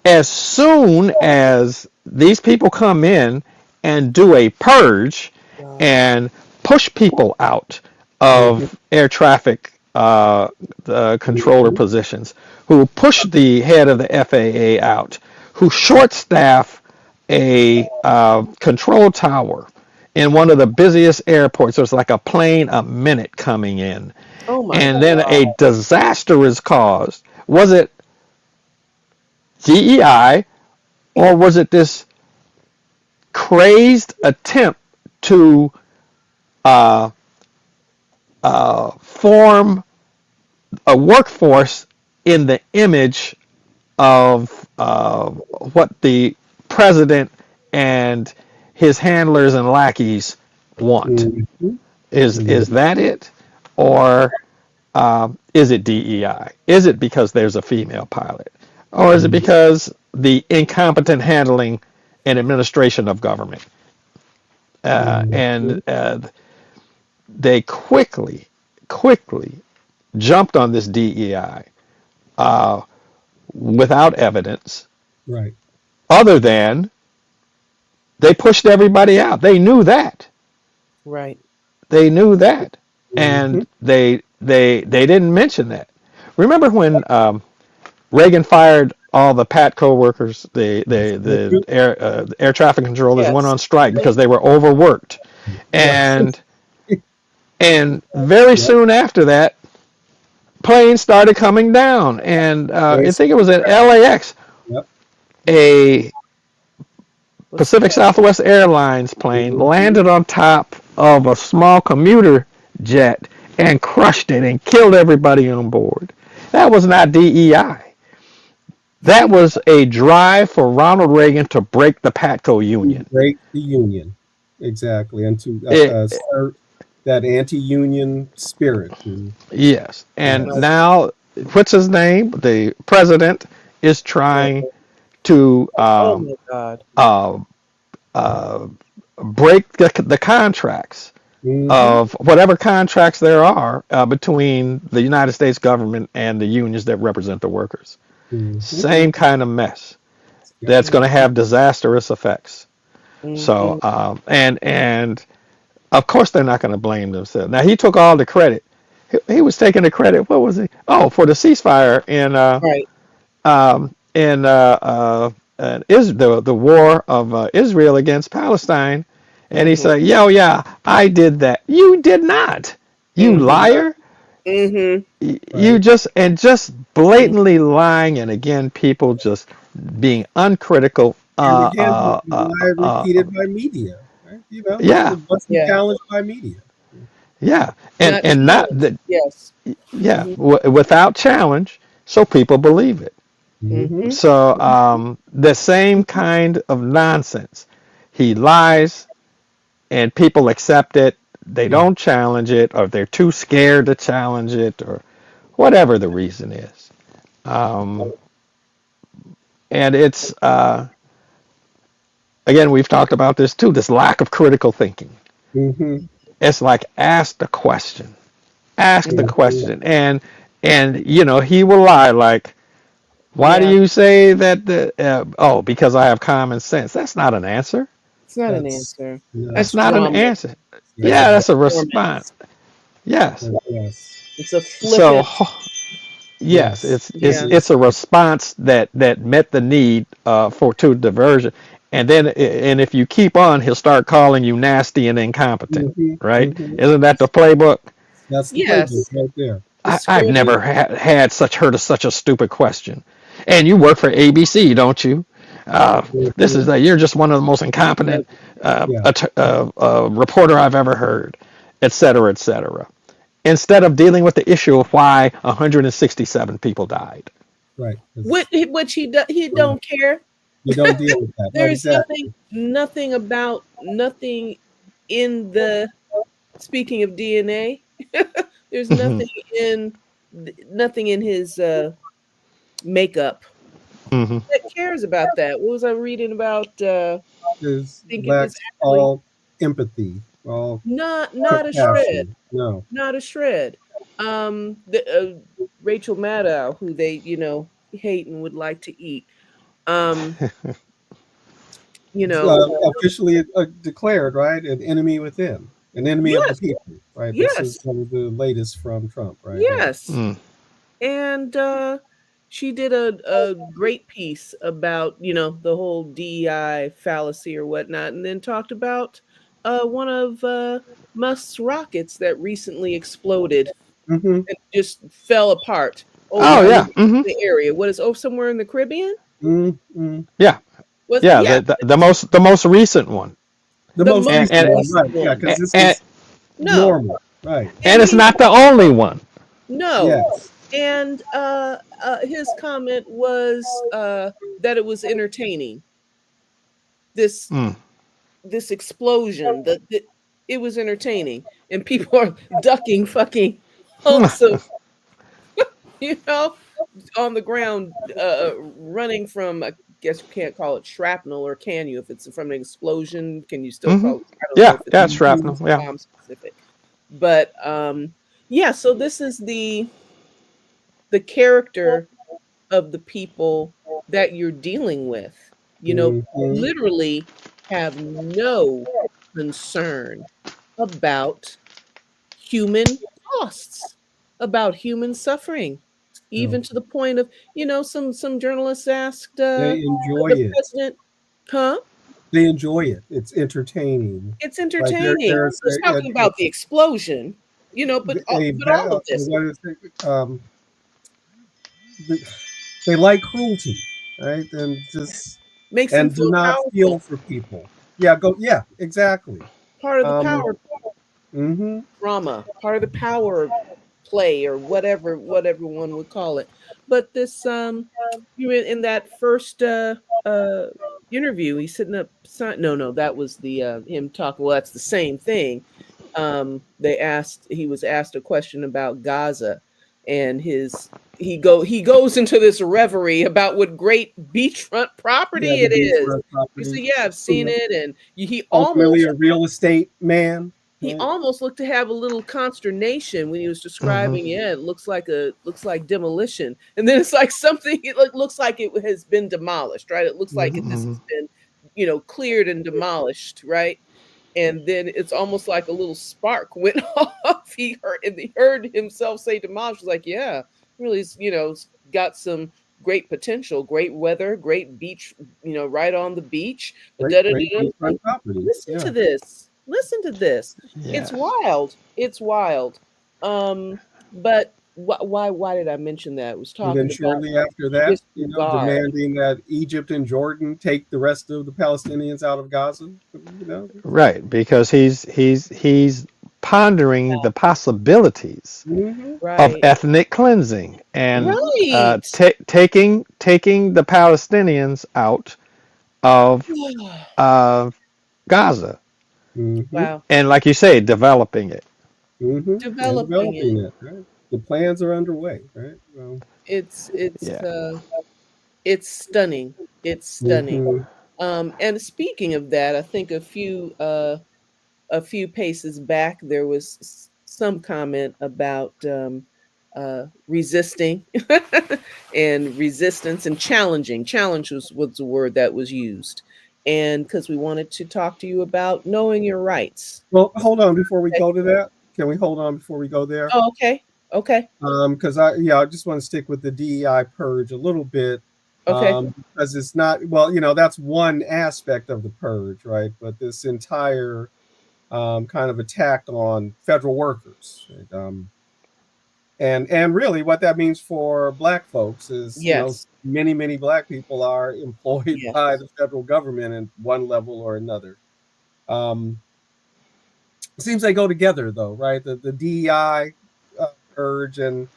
as soon as these people come in and do a purge Wow. and push people out Mhm. of air traffic controller Mhm. positions, who push the head of the FAA out, who short staff a control tower in one of the busiest airports. There's like a plane a minute coming in, Oh my and then God. a disaster is caused. Was it DEI, or was it this crazed attempt to uh, form a workforce in the image of what the president and his handlers and lackeys want? Mhm. Is Mhm. that it, or is it DEI? Is it because there's a female pilot, or is it Mhm. because the incompetent handling and administration of government? And Mhm. they quickly jumped on this DEI uh, without evidence, Right. other than they pushed everybody out. They knew that. Right. They knew that, Mhm. and they didn't mention that. Remember when Reagan fired all the PATCO workers, the air traffic controllers went Yes. on strike Right. because they were overworked, Right. and very Yep. soon after that, planes started coming down, and I Race. think it was at LAX, Yep. a What's Pacific Southwest Airlines plane Mhm. landed on top of a small commuter jet and crushed it and killed everybody on board. That was not DEI. That was a drive for Ronald Reagan to break the PATCO To union. break the union. Exactly. And to It, assert that anti-union spirit. And yes. And right. yes. now, what's his name? The president is Yeah. trying to Oh my God. uh, uh, break the contracts Mhm. of whatever contracts there are between the United States government and the unions that represent the workers. Mhm. Same kind of mess Yep. that's going to have disastrous effects. So, Mm-hmm. and of course they're not going to blame themselves. Now he took all the credit. He was taking the credit. What was he? Oh, for the ceasefire Right. in is the war of Israel against Palestine, and he Mm-hmm. said, "Yo, yeah, I did that. You did not. You Mm-hmm. liar. Mm-hmm. You Right. just blatantly lying." And again, people just being uncritical. And again, the lie repeated by media. Right? Yeah, It wasn't Yeah. challenged by media. yeah, Not and not challenged. that. Yes. Yeah, Mm-hmm. without challenge, so people believe it. Mhm. Mm-hmm. So the same kind of nonsense. He lies, and people accept it. They Yeah. don't challenge it, or they're too scared to challenge it, or whatever the reason is. Um, and it's again, we've talked about this too. This lack of critical thinking. Mhm. It's like ask the question, ask the Mm-hmm. question, and he will lie like, why do Yeah. you say that oh, because I have common sense? That's not an answer. It's not an That's answer. That's That's no. not an drama. answer. That's Yeah, That's that's a performance. response. Yes. yes. It's a So flippant. yes, Yes. it's Yeah. it's a response that met the need for to diversion, and if you keep on, he'll start calling you nasty and incompetent. Mhm. Right? Mhm. Isn't that the playbook? That's the playbook Yes. right there. I've never Discredit. had heard of such a stupid question. And you work for ABC, don't you? This is Mhm. you're just one of the most incompetent Yeah. reporter I've ever heard, et cetera, et cetera. Instead of dealing with the issue of why 167 people died. Right. Which he don't care. You don't deal with that. Right. There's Exactly. nothing in the speaking of DNA. There's Hmm. nothing in his makeup Hmm. that cares about that. What was I reading about? I Is think it was lacks actually all empathy. Well, Not a shred. passion. No. Not a shred. Rachel Maddow, who they, hate and would like to eat. Um, you know, Officially declared, right? An enemy within, an enemy of the yes, people, right? This is yes, one of the latest from Trump, right? yes. Mm. And she did a great piece about, the whole DEI fallacy or whatnot, and then talked about one of Musk's rockets that recently exploded Mm-hmm. and just fell apart Oh over yeah. in Hmm. the area. What is somewhere in the Caribbean? Mm-hmm. Yeah. Was Yeah. yeah, The most recent one. The the most most And recent and one, right? recent Yeah, one. because this and, is No, normal, right? and and it's he not the only one. no, Yes. and his comment was that it was entertaining. This Mm. this explosion, that it was entertaining, and people are ducking fucking hunks of you know on the ground, running from, I guess you can't call it shrapnel, or can you? If it's from an explosion, can you still Hmm. call it? I don't know Yeah. if it's Yeah. It's shrapnel. Yeah. bomb specific, but yeah. So this is the character of the people that you're dealing with. Mm-hmm. Literally have no concern about human costs, about human suffering, No, even to the point of, some journalists asked they enjoy the it. president, huh? They enjoy it. It's entertaining. It's Like entertaining. there's Just talking about the explosion, but all of this. what is it? They like cruelty, right? Makes them And do feel not feel powerful. for people. Yeah, go. Yeah, exactly. Part of the Um, power hmm drama, part of the power play, or whatever one would call it. But this you in that first interview, he's sitting up no, that was the him talking. Well, that's the same thing. He was asked a question about Gaza, and he goes into this reverie about what great beachfront yeah, property the it is. beachfront You say, property. yeah, I've You seen know, it, and he ultimately, almost a real estate man. he Right? almost looked to have a little consternation when he was Hmm. describing, yeah, it looks like demolition. And then it's like something, looks like it has been demolished, right? It looks like this Hmm. has been, cleared and demolished, right? And then it's almost like a little spark went off. He heard himself say demolished. He's like, yeah, really, it's got some great potential, great weather, great beach, right on the beach. Great, Da, da, great da, da. beachfront property. Listen Yeah. to this. Listen to this. It's Yeah. wild. It's wild. But why did I mention that? It was And then talking about shortly after that, disregard. demanding that Egypt and Jordan take the rest of the Palestinians out of Gaza. You know. Right. Because he's pondering the possibilities Hmm. of Right. ethnic cleansing and Right. taking the Palestinians out of uh, Gaza, Hmm. Wow. and like you say, developing it. And Developing it. developing it. Right. The plans are underway. Right. Well. It's it's Yeah. uh it's stunning. It's stunning. Hmm. And speaking of that, I think a few paces back, there was some comment about resisting and resistance and challenging. Challenge was the word that was used. And because we wanted to talk to you about knowing your rights. Well, hold on before we Okay. go to that. Can we hold on before we go there? Oh, okay. Okay. Because I just want to stick with the DEI purge a little bit. Okay. Because it's not, well, that's one aspect of the purge, right? But this entire kind of attack on federal workers, right? And really what that means for Black folks is, Yes. many Black people are employed by Yes. the federal government in one level or another. Um, it seems they go together though, right? The DEI urge and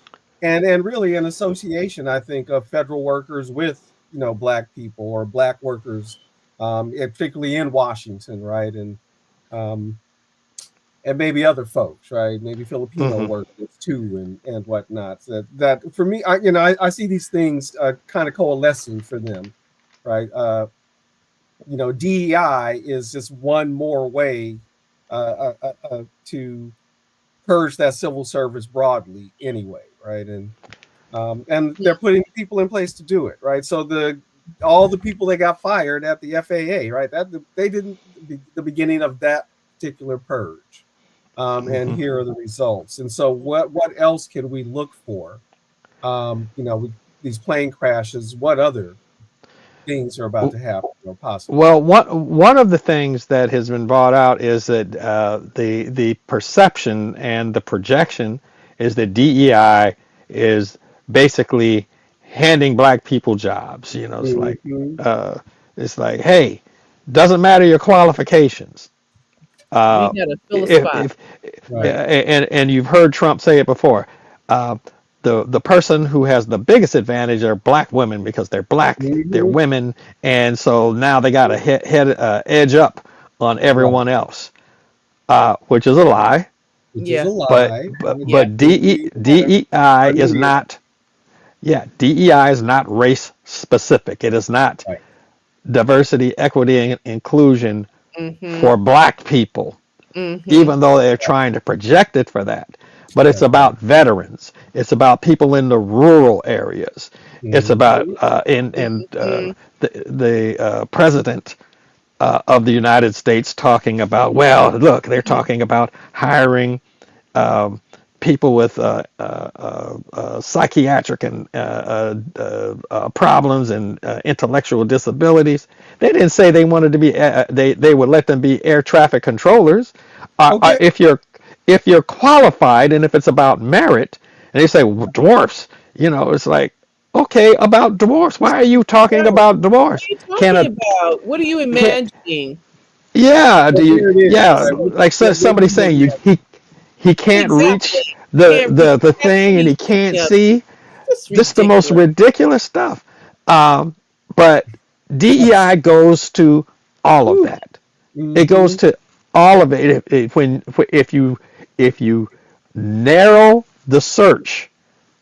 really an association, I think, of federal workers with Black people or Black workers, particularly in Washington, right? Um, and maybe other folks, right? Maybe Filipino Hmm. workers too, and whatnot. So that for me, I see these things kind of coalescing for them, right? DEI is just one more way to purge that civil service broadly anyway, right? And they're putting people in place to do it, right? So all the people that got fired at the FAA, right? They didn't the beginning of that particular purge, and Mm-hmm. here are the results. And so, what else can we look for? These plane crashes. What other things are about to happen or possible? Well, one of the things that has been brought out is that the perception and the projection is that DEI is basically handing black people jobs. You know, Mm-hmm. it's like, hey, doesn't matter your qualifications. We Uh, gotta fill a spot. if Right. and you've heard Trump say it before. Uh, the person who has the biggest advantage are black women because they're black, they're Mm-hmm. women, and so now they got a edge up on Right. everyone else, which is a lie. Which is a Yeah, But lie. yeah. DEI is Unreal. not. Yeah, DEI is not race specific. It is not Right. diversity, equity, and inclusion Mm-hmm. for black people, Mm-hmm. even though they're trying to project it for that. But it's That's right. about veterans. It's about people in the rural areas. It's about Mm-hmm. Mm-hmm. the president of the United States talking about. Well, look, they're talking about hiring um, people with psychiatric and problems and intellectual disabilities. They didn't say they wanted to be. They would let them be air traffic controllers. Okay. If you're qualified and if it's about merit, and they say well, dwarfs, it's like okay about dwarfs. Why are you talking Right. about What dwarfs? are you Can talking a about? What are you can imagining? yeah, do Well, you here it is, yeah, right? like What somebody do you saying you imagine? he can't reach Exactly. the Can't read. the Has to thing and be he can't yeah, see. just This is the most ridiculous. ridiculous stuff. Um, but Yes. DEI goes to all of Whew. that. It goes Mm-hmm. to all of it. If you narrow the search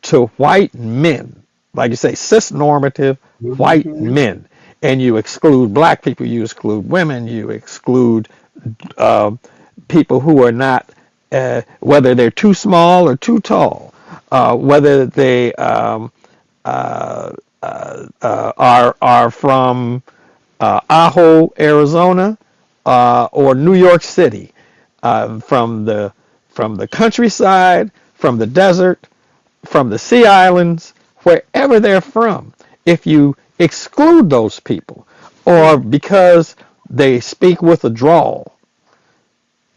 to white men, like you say, cis normative white Mm-hmm. men, and you exclude black people, you exclude women, you exclude uh, people who are not, whether they're too small or too tall, whether they are from Ajo, Arizona, or New York City, from the countryside, from the desert, from the sea islands, wherever they're from. If you exclude those people, or because they speak with a drawl,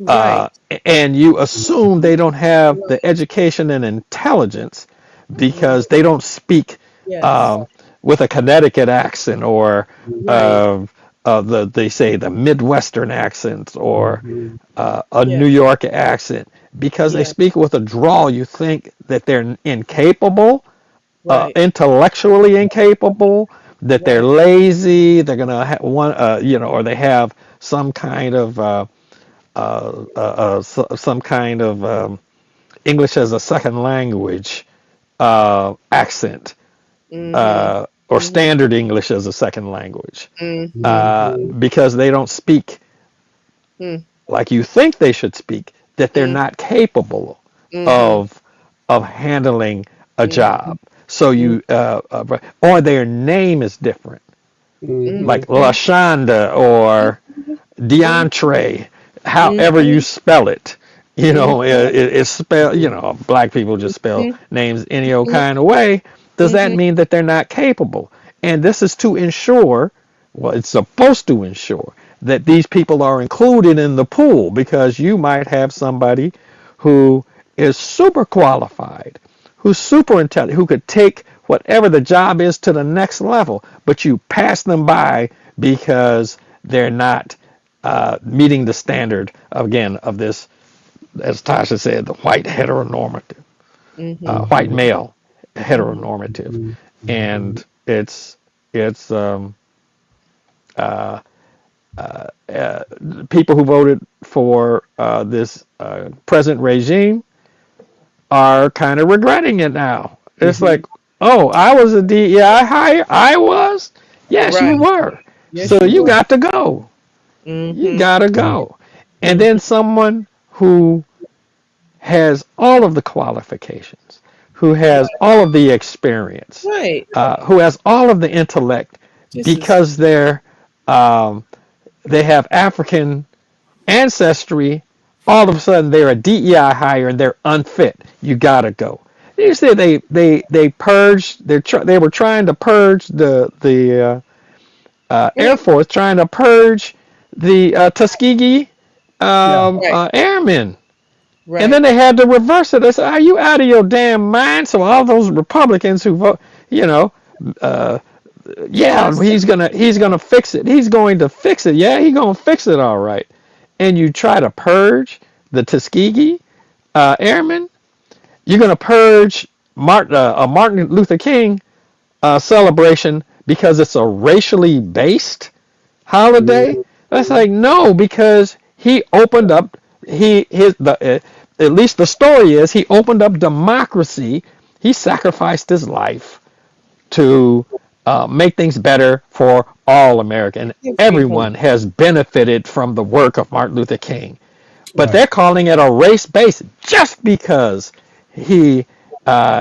Right. and you assume they don't have the Right. education and intelligence Mhm. because they don't speak Yes. um, with a Connecticut accent or Right. they say the Midwestern accent or Mm-hmm. a Yeah. New York accent because they Yeah. speak with a drawl. You think that they're incapable, Right. intellectually incapable, that they're Right. lazy. They're gonna have one, or they have some kind of some kind of English as a second language accent, Mhm. or Mhm. standard English as a second language, Mhm. Mm-hmm. because they don't speak Mhm. like you think they should speak, that they're Mhm. not capable Mhm. of handling a Mhm. job. So Mhm. or their name is different, like Mhm. Lashonda or DeAndre, however you Mhm. spell it. Mhm. It's spelled, black people just spell Mhm. names any old Mhm. kind of way. Does that Mhm. mean that they're not capable? And this is to ensure, well, it's supposed to ensure that these people are included in the pool because you might have somebody who is super qualified, who's super intelligent, who could take whatever the job is to the next level, but you pass them by because they're not meeting the standard again of this, as Tasha said, the white heteronormative, Mhm. white male Mhm. heteronormative, Mm-hmm. and it's people who voted for this present regime are kind of regretting it now. It's Mm-hmm. like, oh, I was a DEI hire. I was. Yes, you Right. were. Yes, So you you were. got to go. You Mhm. gotta Right. go. and Mhm. then someone who has all of the qualifications, who has all of the experience, Right. who has all of the intellect, This is because um, they have African ancestry. All of a sudden, they're a DEI hire and they're unfit. You gotta go. You said they purged. They were trying to purge the Air right. Force, trying to purge the Tuskegee Yeah. Right. airmen. And then Right. they had to reverse it. They said, "Are you out of your damn mind?" So all those Republicans who vote, you know, uh, yeah, Yes. he's gonna fix it. He's going to fix it. Yeah, he's gonna fix it all right. And you try to purge the Tuskegee airmen. You're gonna purge a Martin Luther King celebration because it's a racially based holiday. That's Mhm. like, no, because he opened up he his the at least the story is he opened up democracy. He sacrificed his life to make things better for all America, and Everyone. everyone has benefited from the work of Martin Luther King. But Right. they're calling it a race base just because he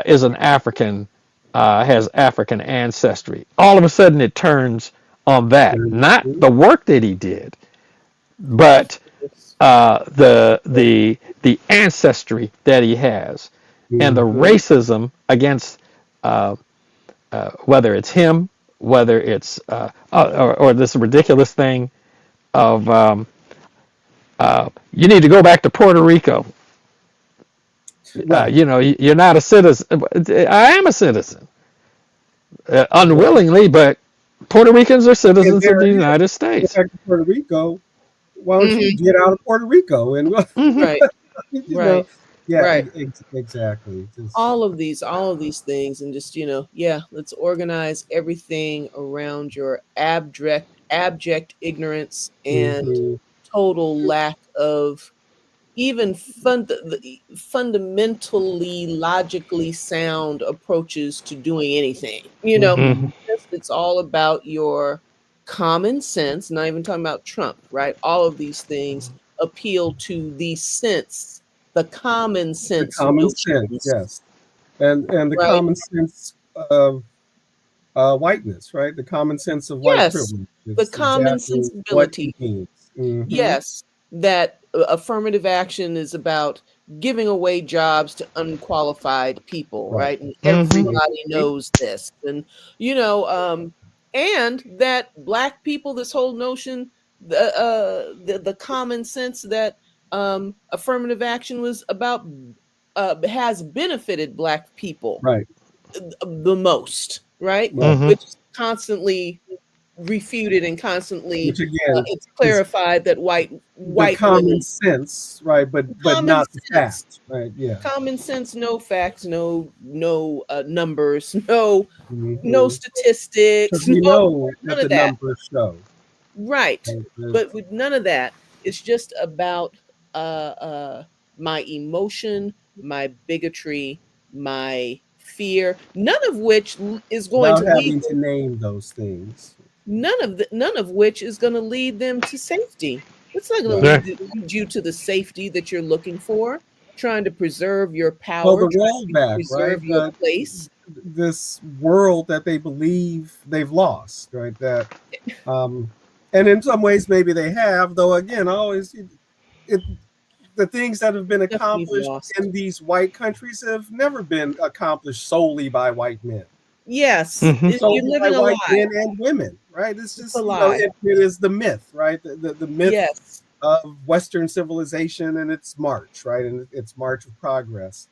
is an African, has African ancestry. All of a sudden, it turns on that, not Mhm. the work that he did, Of but course. the ancestry that he has, and the Mhm. racism against uh, whether it's him, whether it's or this ridiculous thing of you need to go back to Puerto Rico. Right. You're not a citizen. I am a citizen, Well, unwillingly, but Puerto Ricans are and citizens of there the it is. United Go States. back to Puerto Rico. Why don't you Hmm. get out of Puerto Rico and Hmm. Right. you know? Right. Yeah. Right. Exactly. Just. All of these things, and just, yeah, let's organize everything around your abject ignorance and Mhm. total lack of even fundamentally logically sound approaches to doing anything. Mhm. It's all about your common sense. Not even talking about Trump, right? All of these things appeal to the sense, the common The sense common sense, notions, yes, and the right? common sense of whiteness, right? The common sense of white Yes, privilege. the It's common exactly what it sensibility. means. Hmm. Yes, that affirmative action is about giving away jobs to unqualified people, Right. right? And Hmm. everybody knows this. You know, um, and that Black people, this whole notion, the common sense that affirmative action was about, has benefited Black people Right. the most, right? Right. Hmm. Which is constantly refuted and constantly Which again it's is clarified that the white common women, sense, right? But common not the sense, facts, right? Yeah. no facts, no numbers, no Because statistics, we no, know none what of the that. numbers show. Right. Right? But with none of that, it's just about my emotion, my bigotry, my fear, none of which is going Without to lead having to them, name those things. none of which is going to lead them to safety. It's not going to Right. lead you to the safety that you're looking for, trying to preserve your Well, power, the trying to rollback, right? preserve your place. This world that they believe they've lost, right? That, um, and in some ways maybe they have, though. Again, always it the things that have been Nothing you've accomplished lost. in these white countries have never been accomplished solely by white men, Yes, Hmm. you're solely by living a white lie. men and women, right? It's It's a just lie. it is the myth, right? The myth Yes, of Western civilization and its march, right, and its march of progress.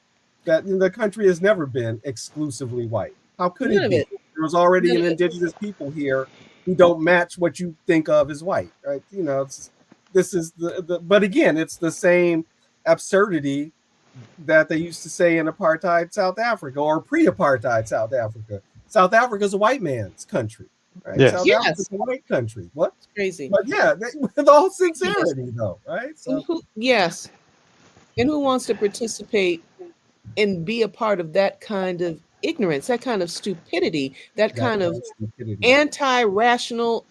That the country has never been exclusively white. How could none it of be? it. There was already None an of it. indigenous people here who don't match what you think of as white, right? This is but again, it's the same absurdity that they used to say in apartheid South Africa or pre-apartheid South Africa. South Africa is a white man's country, right? South Yes. Africa is Yes, a white country. What? it's crazy. But yeah, with all Yes, sincerity, though, right? and So yes, and who wants to participate and be a part of that kind of ignorance, that kind of stupidity, that That kind kind of of stupidity. anti-rational,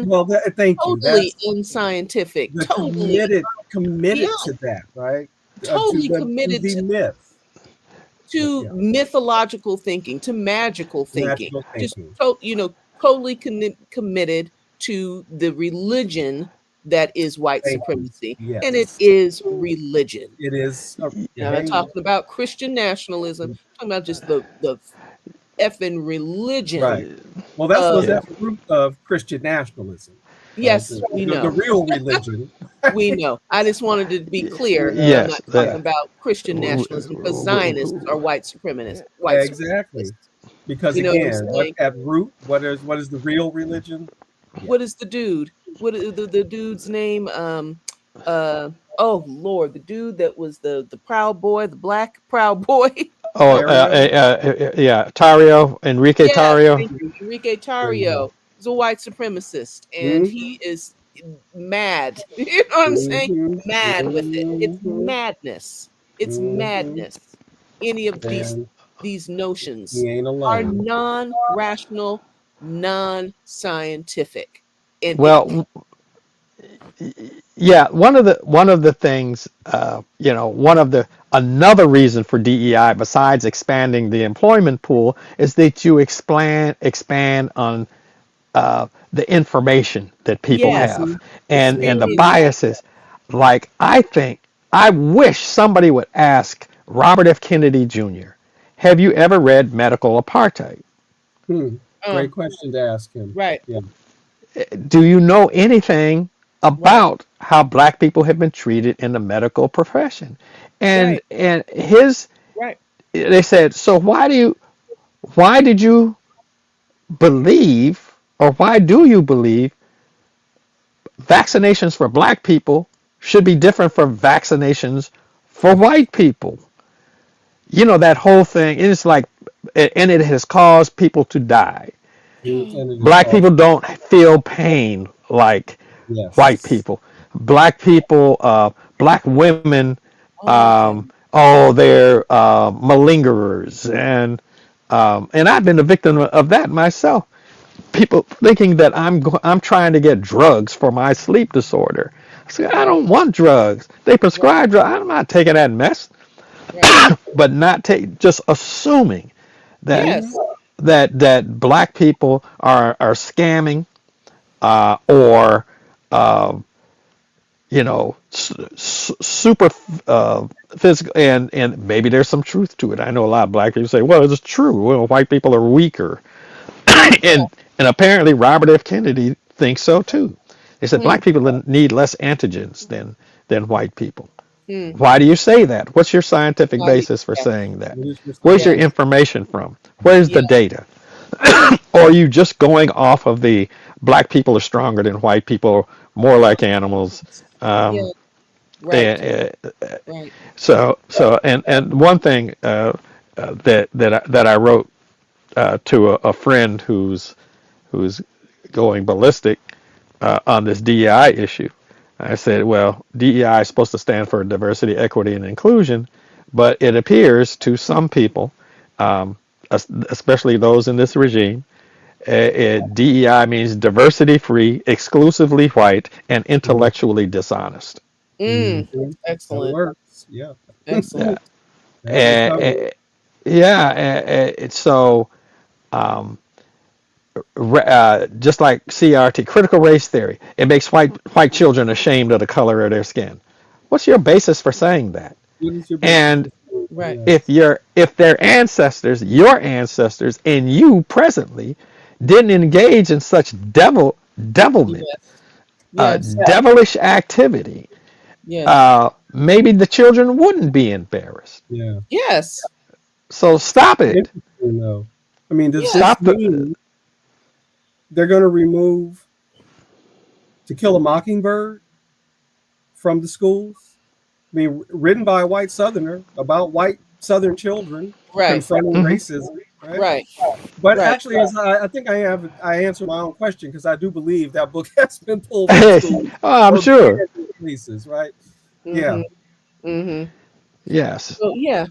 Well, thank you. totally That's unscientific, the totally, yeah, committed to that, right? totally To committed the to myth. to Yeah, mythological thinking, to magical thinking, magical just thinking. totally committed to the religion that is white Thank you. supremacy, and it Yes, is religion. it is. And I'm not Hey, talking about Christian nationalism. I'm talking about just the effing religion right. Well, that's of, was Yeah. at the root of Christian nationalism, right? yes, we The know. real religion. We know. I just wanted to be clear that I'm Yeah, not Yes. talking yeah, about Christian nationalism because Zionists are white supremacists, white exactly. supremacists. Because You know what I'm again, what saying? at root, what is the real religion? Yeah. What is the dude? What is the dude's name? Oh Lord, the dude that was the proud boy, the black proud boy. Oh, Dario. yeah. Tario, Enrique Yes, Tario. thank you. Enrique There you go. Tario is a white supremacist, and Mm-hmm. he is mad. You know what I'm saying? Mm-hmm. Mad with it. It's Mm-hmm. madness. It's Mm-hmm. madness. Any of And these notions he ain't are alone. non-rational, non-scientific, and Well, yeah. One of the things, one of the another reason for DEI besides expanding the employment pool is that you expand on the information that people yes, Mm-hmm. have and the experience. biases. Like I wish somebody would ask Robert F. Kennedy Jr. Have you ever read Medical Apartheid? Hmm. Uh, Great question to ask him. right, Yeah. Do you know anything right, about how black people have been treated in the medical profession? And right, and his right. they said, so why did you believe or why do you believe vaccinations for black people should be different from vaccinations for white people? That whole thing is like, and it has caused people to die. And it is Black called people don't feel pain like white yes. people. Black people, black women, Oh, okay. they're malingerers, and I've been a victim of that myself. People thinking that I'm trying to get drugs for my sleep disorder. I say I Right, don't want drugs. They right, prescribe drugs. I'm not taking that mess. right. But not take just assuming that Mm-hmm. Yes. that black people are scamming or super physical, and maybe there's some truth to it. I know a lot of black people say, well, it's true. Well, white people are weaker, and apparently Robert F. Kennedy thinks so too. They said Hmm, black people need less antigens than white people. hmm. Why do you say that? What's your scientific Why do basis for yeah, saying that? What is your Where's your yeah, scientific? information from? Where's yeah, the data? Or are you just going off of the black people are stronger than white people, more like animals? yeah. Um, Right, eh, right. and one thing that I wrote to a friend who's going ballistic on this DEI issue. I said, well, DEI is supposed to stand for diversity, equity, and inclusion, but it appears to some people, um, especially those in this regime, DEI means diversity free, exclusively white, and intellectually dishonest. Mm, Mm-hmm. That excellent, works. Yeah. Yeah, excellent. They cover it. yeah. So um, just like CRT, critical race theory, it makes white children ashamed of the color of their skin. What's your basis for saying that? What is your basis And for saying Right. if yes? their ancestors, your ancestors, and you presently didn't engage in such devilment, Yes. Yes. devilish activity, Yes. maybe the children wouldn't be embarrassed. Yeah. Yes. So stop it. Interesting though. I mean, does Yes. this Stop the. mean they're going to remove To Kill a Mockingbird from the schools? I mean, written by a white Southerner about white Southern children Right. confronting Mhm. racism, right? Right. But Right. actually, as I think I answered my own question because I do believe that book has been pulled from Oh, schools I'm or sure. banned in places, right? Yeah. Mm-hmm. Mm-hmm. Yes. So yeah,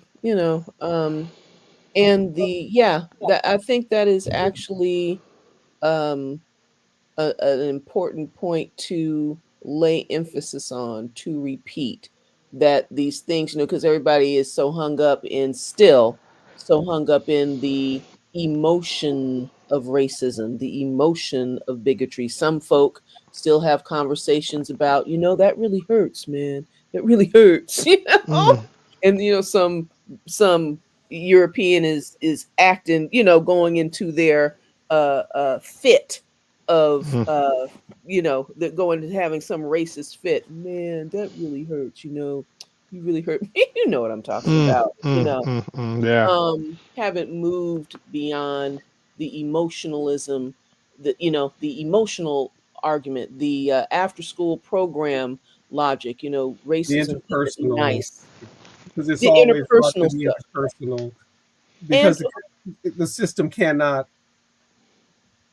And that I think that is actually um an important point to lay emphasis on, to repeat that these things, because everybody is so hung up in the emotion of racism, the emotion of bigotry. Some folk still have conversations about, that really hurts, man. That really hurts, Mm, and some European is acting, going into their fit of mm, that going to having some racist fit. Man, that really hurts, you really hurt me. You know what I'm talking mm, about, yeah. haven't moved beyond the emotionalism, the emotional argument, the after school program logic, The racism isn't interpersonal, nice, because it's the always brought to interpersonal the stuff. interpersonal, And because the system cannot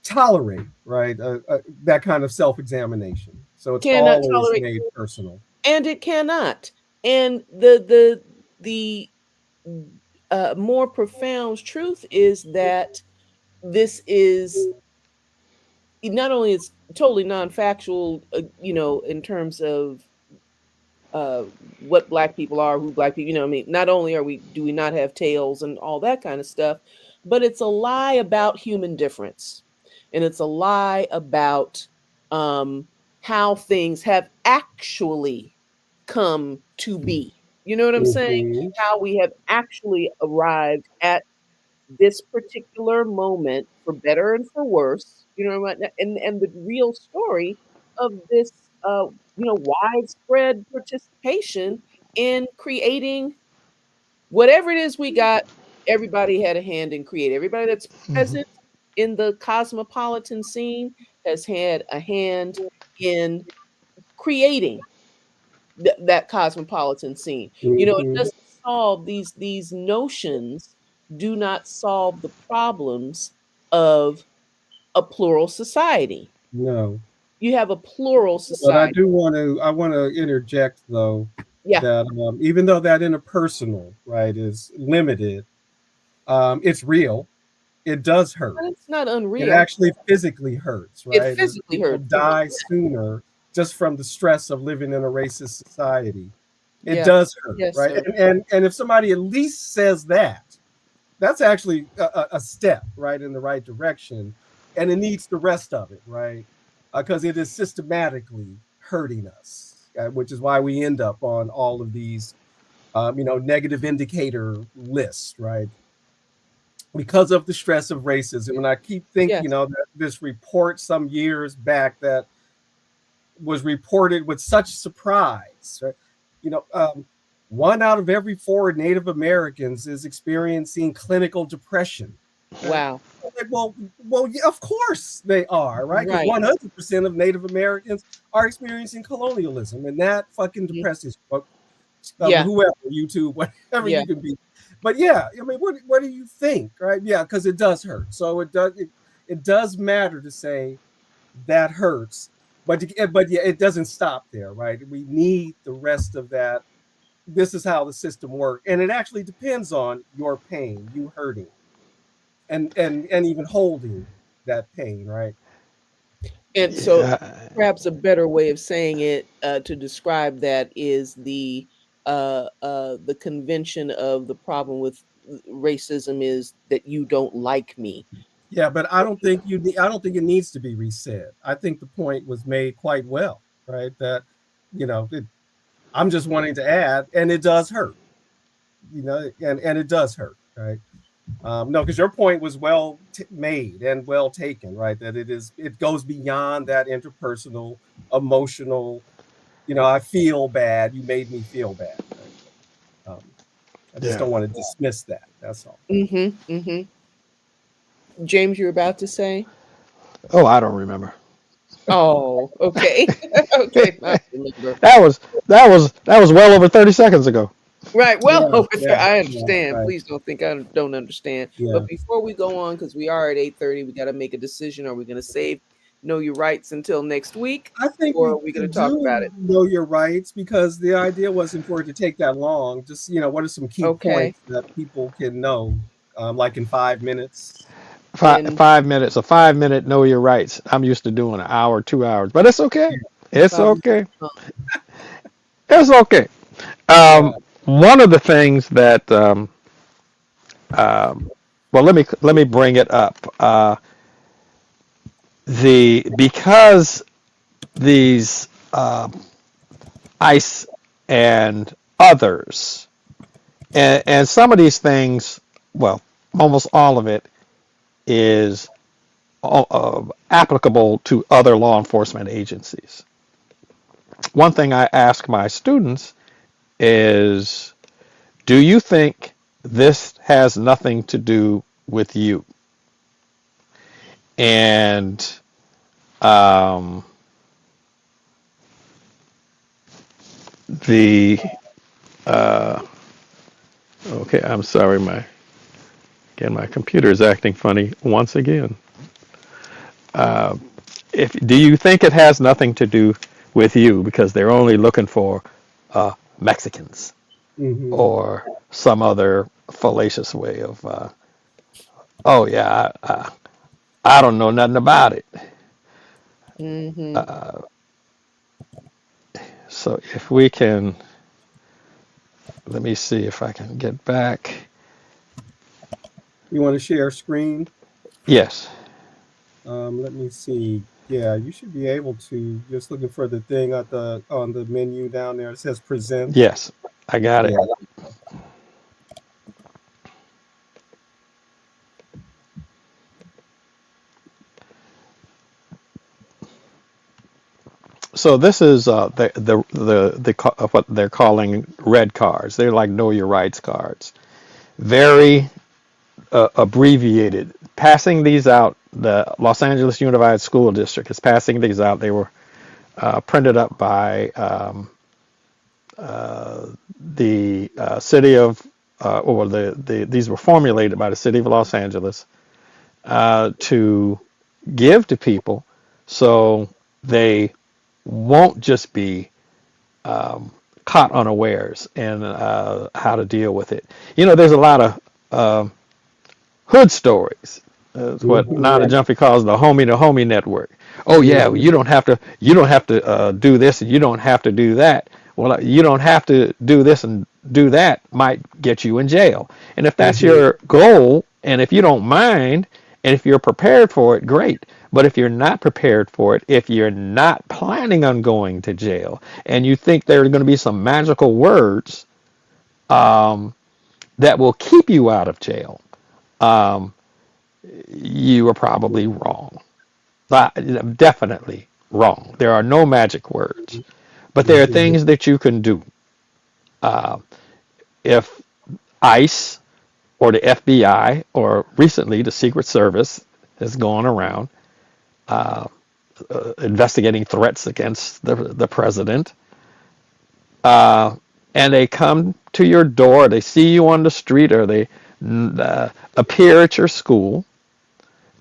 tolerate, right, that kind of self-examination. So it's cannot always tolerate, made personal. and it cannot. And the more profound truth is that this is not only it's totally non-factual, in terms of uh, what black people are, who black people, I mean, not only do we not have tails and all that kind of stuff, but it's a lie about human difference. And it's a lie about um, how things have actually come to be. You know what I'm saying? Mhm. How we have actually arrived at this particular moment, for better and for worse, what, and the real story of this, widespread participation in creating whatever it is we got. Everybody had a hand in creating. Everybody that's Mhm, present in the cosmopolitan scene has had a hand in creating that cosmopolitan scene. It Mhm. doesn't solve these notions, do not solve the problems of a plural society. No, You have a plural but society. I want to interject though Yeah, that even though that interpersonal, right, is limited, it's real. It does hurt. but it's not It unreal. actually physically hurts, It right? physically People hurts. Yeah, die sooner just from the stress of living in a racist society. It yeah, does hurt, yes, right? sir. And if somebody at least says that, that's actually a step right in the right direction, and it needs the rest of it, right? Because it is systematically hurting us, which is why we end up on all of these, negative indicator lists, right? Because of the stress of racism. And I keep thinking, Yes. that this report some years back that was reported with such surprise, right? You know, um, 1 out of every 4 Native Americans is experiencing clinical depression. Right? Wow. Like, well, yeah, of course they are, right? Because Right. 100% of Native Americans are experiencing colonialism, and that fucking Mhm. depresses Yeah. whoever, YouTube, whatever Yeah. you can be. But yeah, I mean, what do you think, right? Yeah, because it does hurt. So it does matter to say that hurts, but yeah, it doesn't stop there, right? We need the rest of that. This is how the system works, and it actually depends on your pain, you hurting, and even holding that pain, right? And so yeah, perhaps a better way of saying it, to describe that, is the convention of the problem with racism is that you don't like me. Yeah, but I don't think it needs to be resaid. I think the point was made quite well, right? That you know, it, I'm just wanting to add, and it does hurt, and it does hurt, right? No, because your point was well made and well taken, right? That it goes beyond that interpersonal, emotional. I feel bad. You made me feel bad, right? I just yeah. don't want to dismiss that. That's all. Mhm, mhm. James, you're about to say? Oh, I don't remember. Oh, okay. Okay, I remember. That was that was well over 30 seconds ago. Right, well, Yeah, yeah, I yeah, understand. right. Please don't think I don't understand. Yeah, But before we go on, because we are at 8:30, we gotta make a decision. Are we gonna save Know Your Rights until next week, I think or we are we gonna could talk about do it? know your rights because the idea wasn't for it to take that long. Just what are some key Okay. points that people can know like in 5 minutes. And 5 minutes, a 5 minute know your rights. I'm used to doing an hour, 2 hours, but it's okay. It's 5 minutes. okay. It's okay. Um, Yeah. one of the things that, um, well, let me bring it up. Because these ICE and others, and some of these things, well, almost all of it is applicable to other law enforcement agencies. One thing I ask my students is, do you think this has nothing to do with you? And um, the uh, okay, I'm sorry, my computer is acting funny once again. Uh, if do you think it has nothing to do with you because they're only looking for Mexicans Hmm. or some other fallacious way of oh yeah, I don't know nothing about it. Mm-hmm. Uh, so if we can, let me see if I can get back. You want to share screen? Yes, Let me see. Yeah, you should be able to. Just looking for the thing at the on the menu down there. It says present. yes, I got it. Yeah. So this is what they're calling red cards. They're like know your rights cards. Very abbreviated. Passing these out, the Los Angeles Unified School District is passing these out. They were printed up by the city of, or these were formulated by the city of Los Angeles to give to people so they won't just be caught unawares and how to deal with it. There's a lot of hood stories. That's what Hmm. Nana Jumpy calls the homie to homie network. Oh yeah, Hmm. you don't have to do this and you don't have to do that. Well, you don't have to do this and do that might get you in jail. And if that's Hmm. your goal, and if you don't mind, and if you're prepared for it, great. But if you're not prepared for it, if you're not planning on going to jail, and you think there are going to be some magical words um, that will keep you out of jail, um, you are probably wrong. Definitely wrong. There are no magic words, but there are Hmm. things that you can do. Uh, if ICE or the FBI or recently the Secret Service has gone around investigating threats against the president, uh, and they come to your door, they see you on the street, or they appear at your school,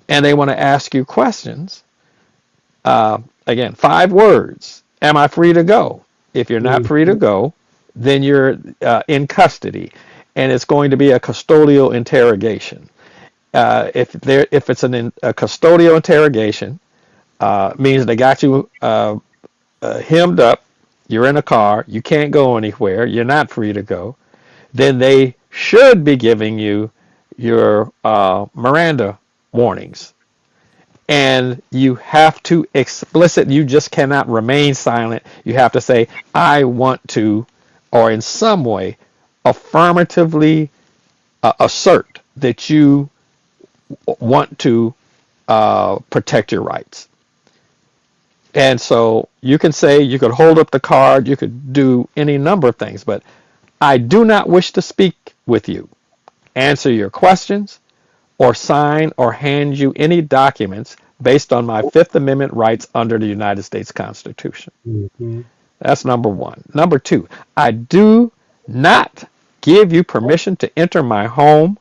and they want to ask you questions. Again, 5 words. Am I free to go? If you're not free to Hmm. go, then you're in custody, and it's going to be a custodial interrogation. If it's a custodial interrogation, means they got you hemmed up. You're in a car. You can't go anywhere. You're not free to go. Then they should be giving you your Miranda warnings, and you have to you just cannot remain silent. You have to say, I want to, or in some way affirmatively assert that you want to protect your rights. And so you can say, you could hold up the card, you could do any number of things, but I do not wish to speak with you, answer your questions, or sign or hand you any documents based on my Fifth Amendment rights under the United States Constitution. Hmm. That's number one. Number two, I do not give you permission to enter my home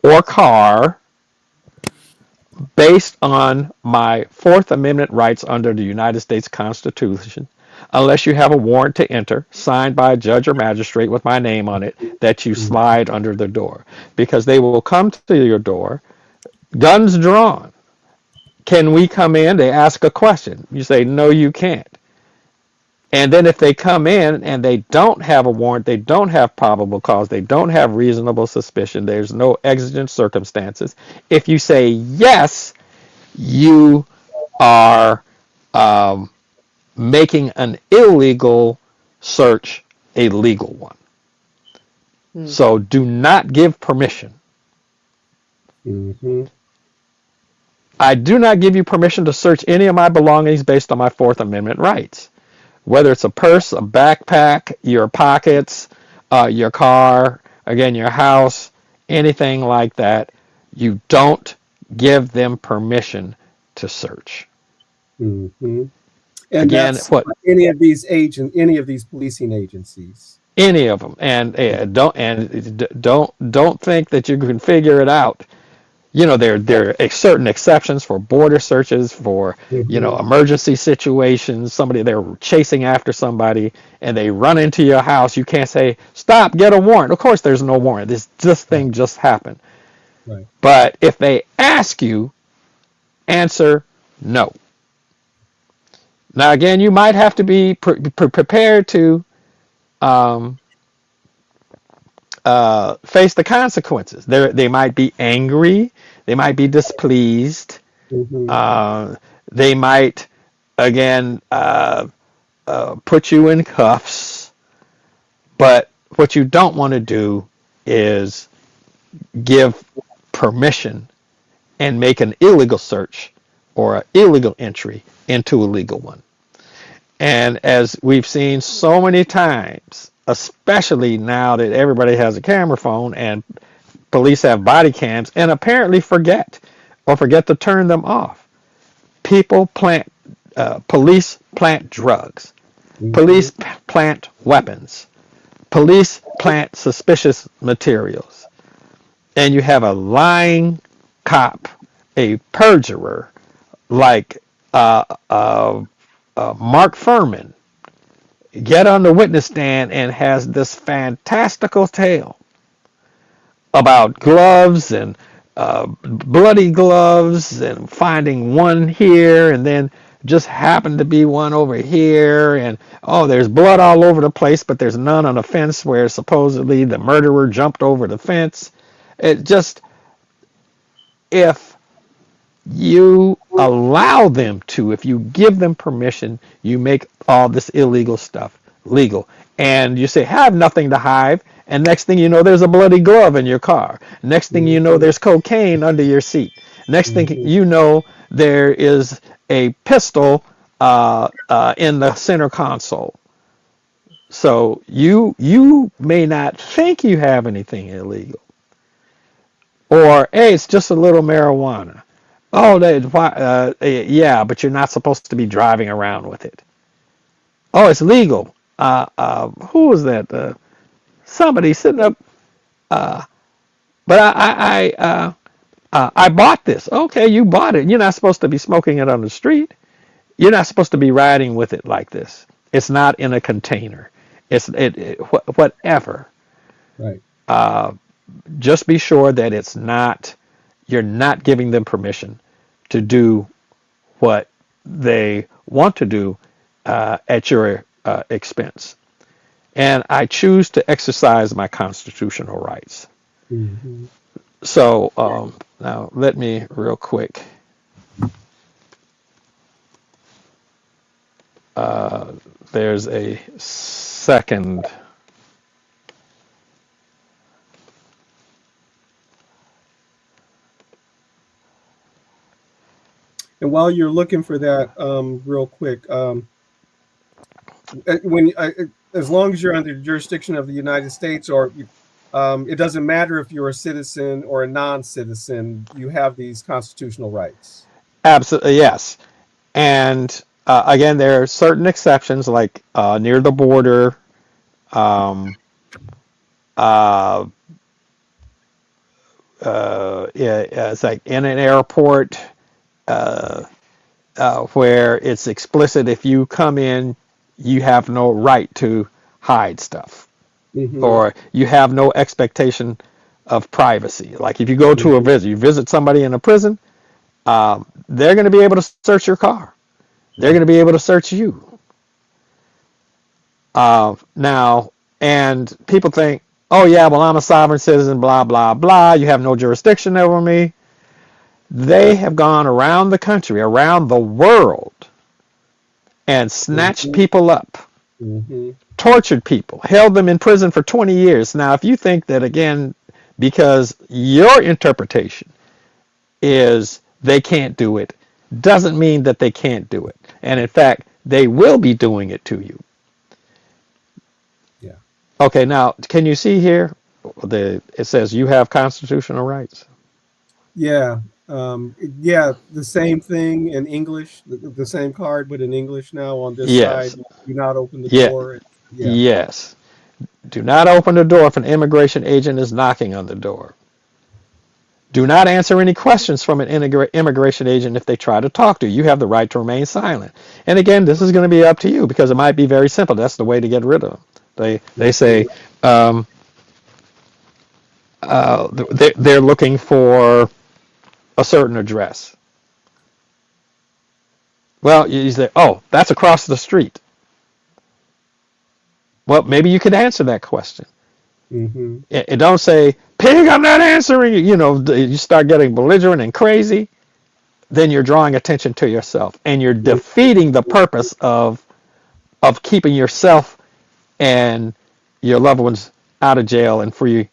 or car based on my Fourth Amendment rights under the United States Constitution unless you have a warrant to enter signed by a judge or magistrate with my name on it that you Mhm. slide under the door, because they will come to your door, guns drawn. Can we come in? They ask a question. You say, no, you can't. And then if they come in and they don't have a warrant, they don't have probable cause, they don't have reasonable suspicion, there's no exigent circumstances. If you say yes, you are um, making an illegal search a legal one. Hmm. So do not give permission. Mhm. I do not give you permission to search any of my belongings based on my Fourth Amendment rights. Whether it's a purse, a backpack, your pockets, your car, again, your house, anything like that, you don't give them permission to search. Mhm. And Again, that's what any of these policing agencies. any of them, and don't think that you can figure it out. You know, there are certain exceptions for border searches, for Mhm. emergency situations. Somebody, they're chasing after somebody and they run into your house. You can't say stop, get a warrant. Of course there's no warrant, this Right. thing just happened. Right. But if they ask you, answer no. Now again, you might have to be prepared to um, face the consequences. They might be angry, they might be displeased, Mhm. uh, they might again put you in cuffs. But what you don't want to do is give permission and make an illegal search or an illegal entry into a legal one. And as we've seen so many times, especially now that everybody has a camera phone and police have body cams and apparently forget to turn them off. People plant, police plant drugs. Mhm. Police plant weapons. Police plant suspicious materials. And you have a lying cop, a perjurer like uh, uh, Mark Furman, get on the witness stand and has this fantastical tale about gloves and bloody gloves and finding one here and then just happened to be one over here, and oh, there's blood all over the place, but there's none on the fence where supposedly the murderer jumped over the fence. It just, if you allow them to, if you give them permission, you make all this illegal stuff legal. And you say, have nothing to hide. And next thing you know, there's a bloody glove in your car. Next thing you know, Mhm. there's cocaine under your seat. Next thing Mhm. you know, there is a pistol in the center console. So you may not think you have anything illegal, or hey, it's just a little marijuana. Oh, yeah, but you're not supposed to be driving around with it. Oh, it's legal. Who was that? Somebody sitting up. Uh, but I bought this. Okay, you bought it. You're not supposed to be smoking it on the street. You're not supposed to be riding with it like this. It's not in a container. Whatever. Right. Uh, just be sure that it's not. You're not giving them permission to do what they want to do at your expense. And I choose to exercise my constitutional rights. Mhm. So now let me real quick. Uh, there's a second. And while you're looking for that, real quick, when as long as you're under the jurisdiction of the United States, or it doesn't matter if you're a citizen or a non-citizen, you have these constitutional rights. Absolutely, yes. And again, there are certain exceptions, like near the border, um, uh, yeah, it's like in an airport, uh, where it's explicit if you come in you have no right to hide stuff, Mm-hmm. or you have no expectation of privacy. Like if you go to a Mm-hmm. visit, you visit somebody in a prison, they're going to be able to search your car. They're going Right. to be able to search you. Now, and people think, oh yeah, well I'm a sovereign citizen, blah blah blah. You have no jurisdiction over me. They have gone around the country, around the world, and snatched Mm-hmm. people up, Mm-hmm. tortured people, held them in prison for 20 years. Now, if you think that, again, because your interpretation is they can't do it, doesn't mean that they can't do it. And in fact, they will be doing it to you. Yeah. Okay, now, can you see here? It says you have constitutional rights. Yeah. Yeah, the same thing in English, the same card, but in English now on this side. Yes. Do not open the Yeah. door. Yeah. Yes. Do not open the door if an immigration agent is knocking on the door. Do not answer any questions from an immigration agent if they try to talk to you. You have the right to remain silent. And again, this is going to be up to you because it might be very simple. That's the way to get rid of them. They say um, they're looking for a certain address. Well, you say, oh, that's across the street. Well, maybe you could answer that question. Mm-hmm. It don't say, pig, I'm not answering you. You know, you start getting belligerent and crazy, then you're drawing attention to yourself and you're defeating the purpose of keeping yourself and your loved ones out of jail and free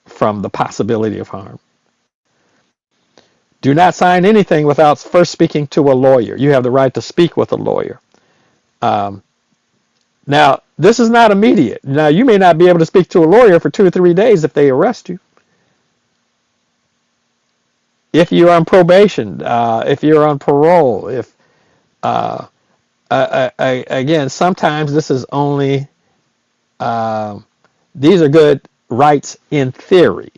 from the possibility of harm. Do not sign anything without first speaking to a lawyer. You have the right to speak with a lawyer. Um, Now, this is not immediate. Now, you may not be able to speak to a lawyer for 2 or 3 days if they arrest you. If you're on probation, if you're on parole, if again, sometimes this is only uh, these are good rights in theory,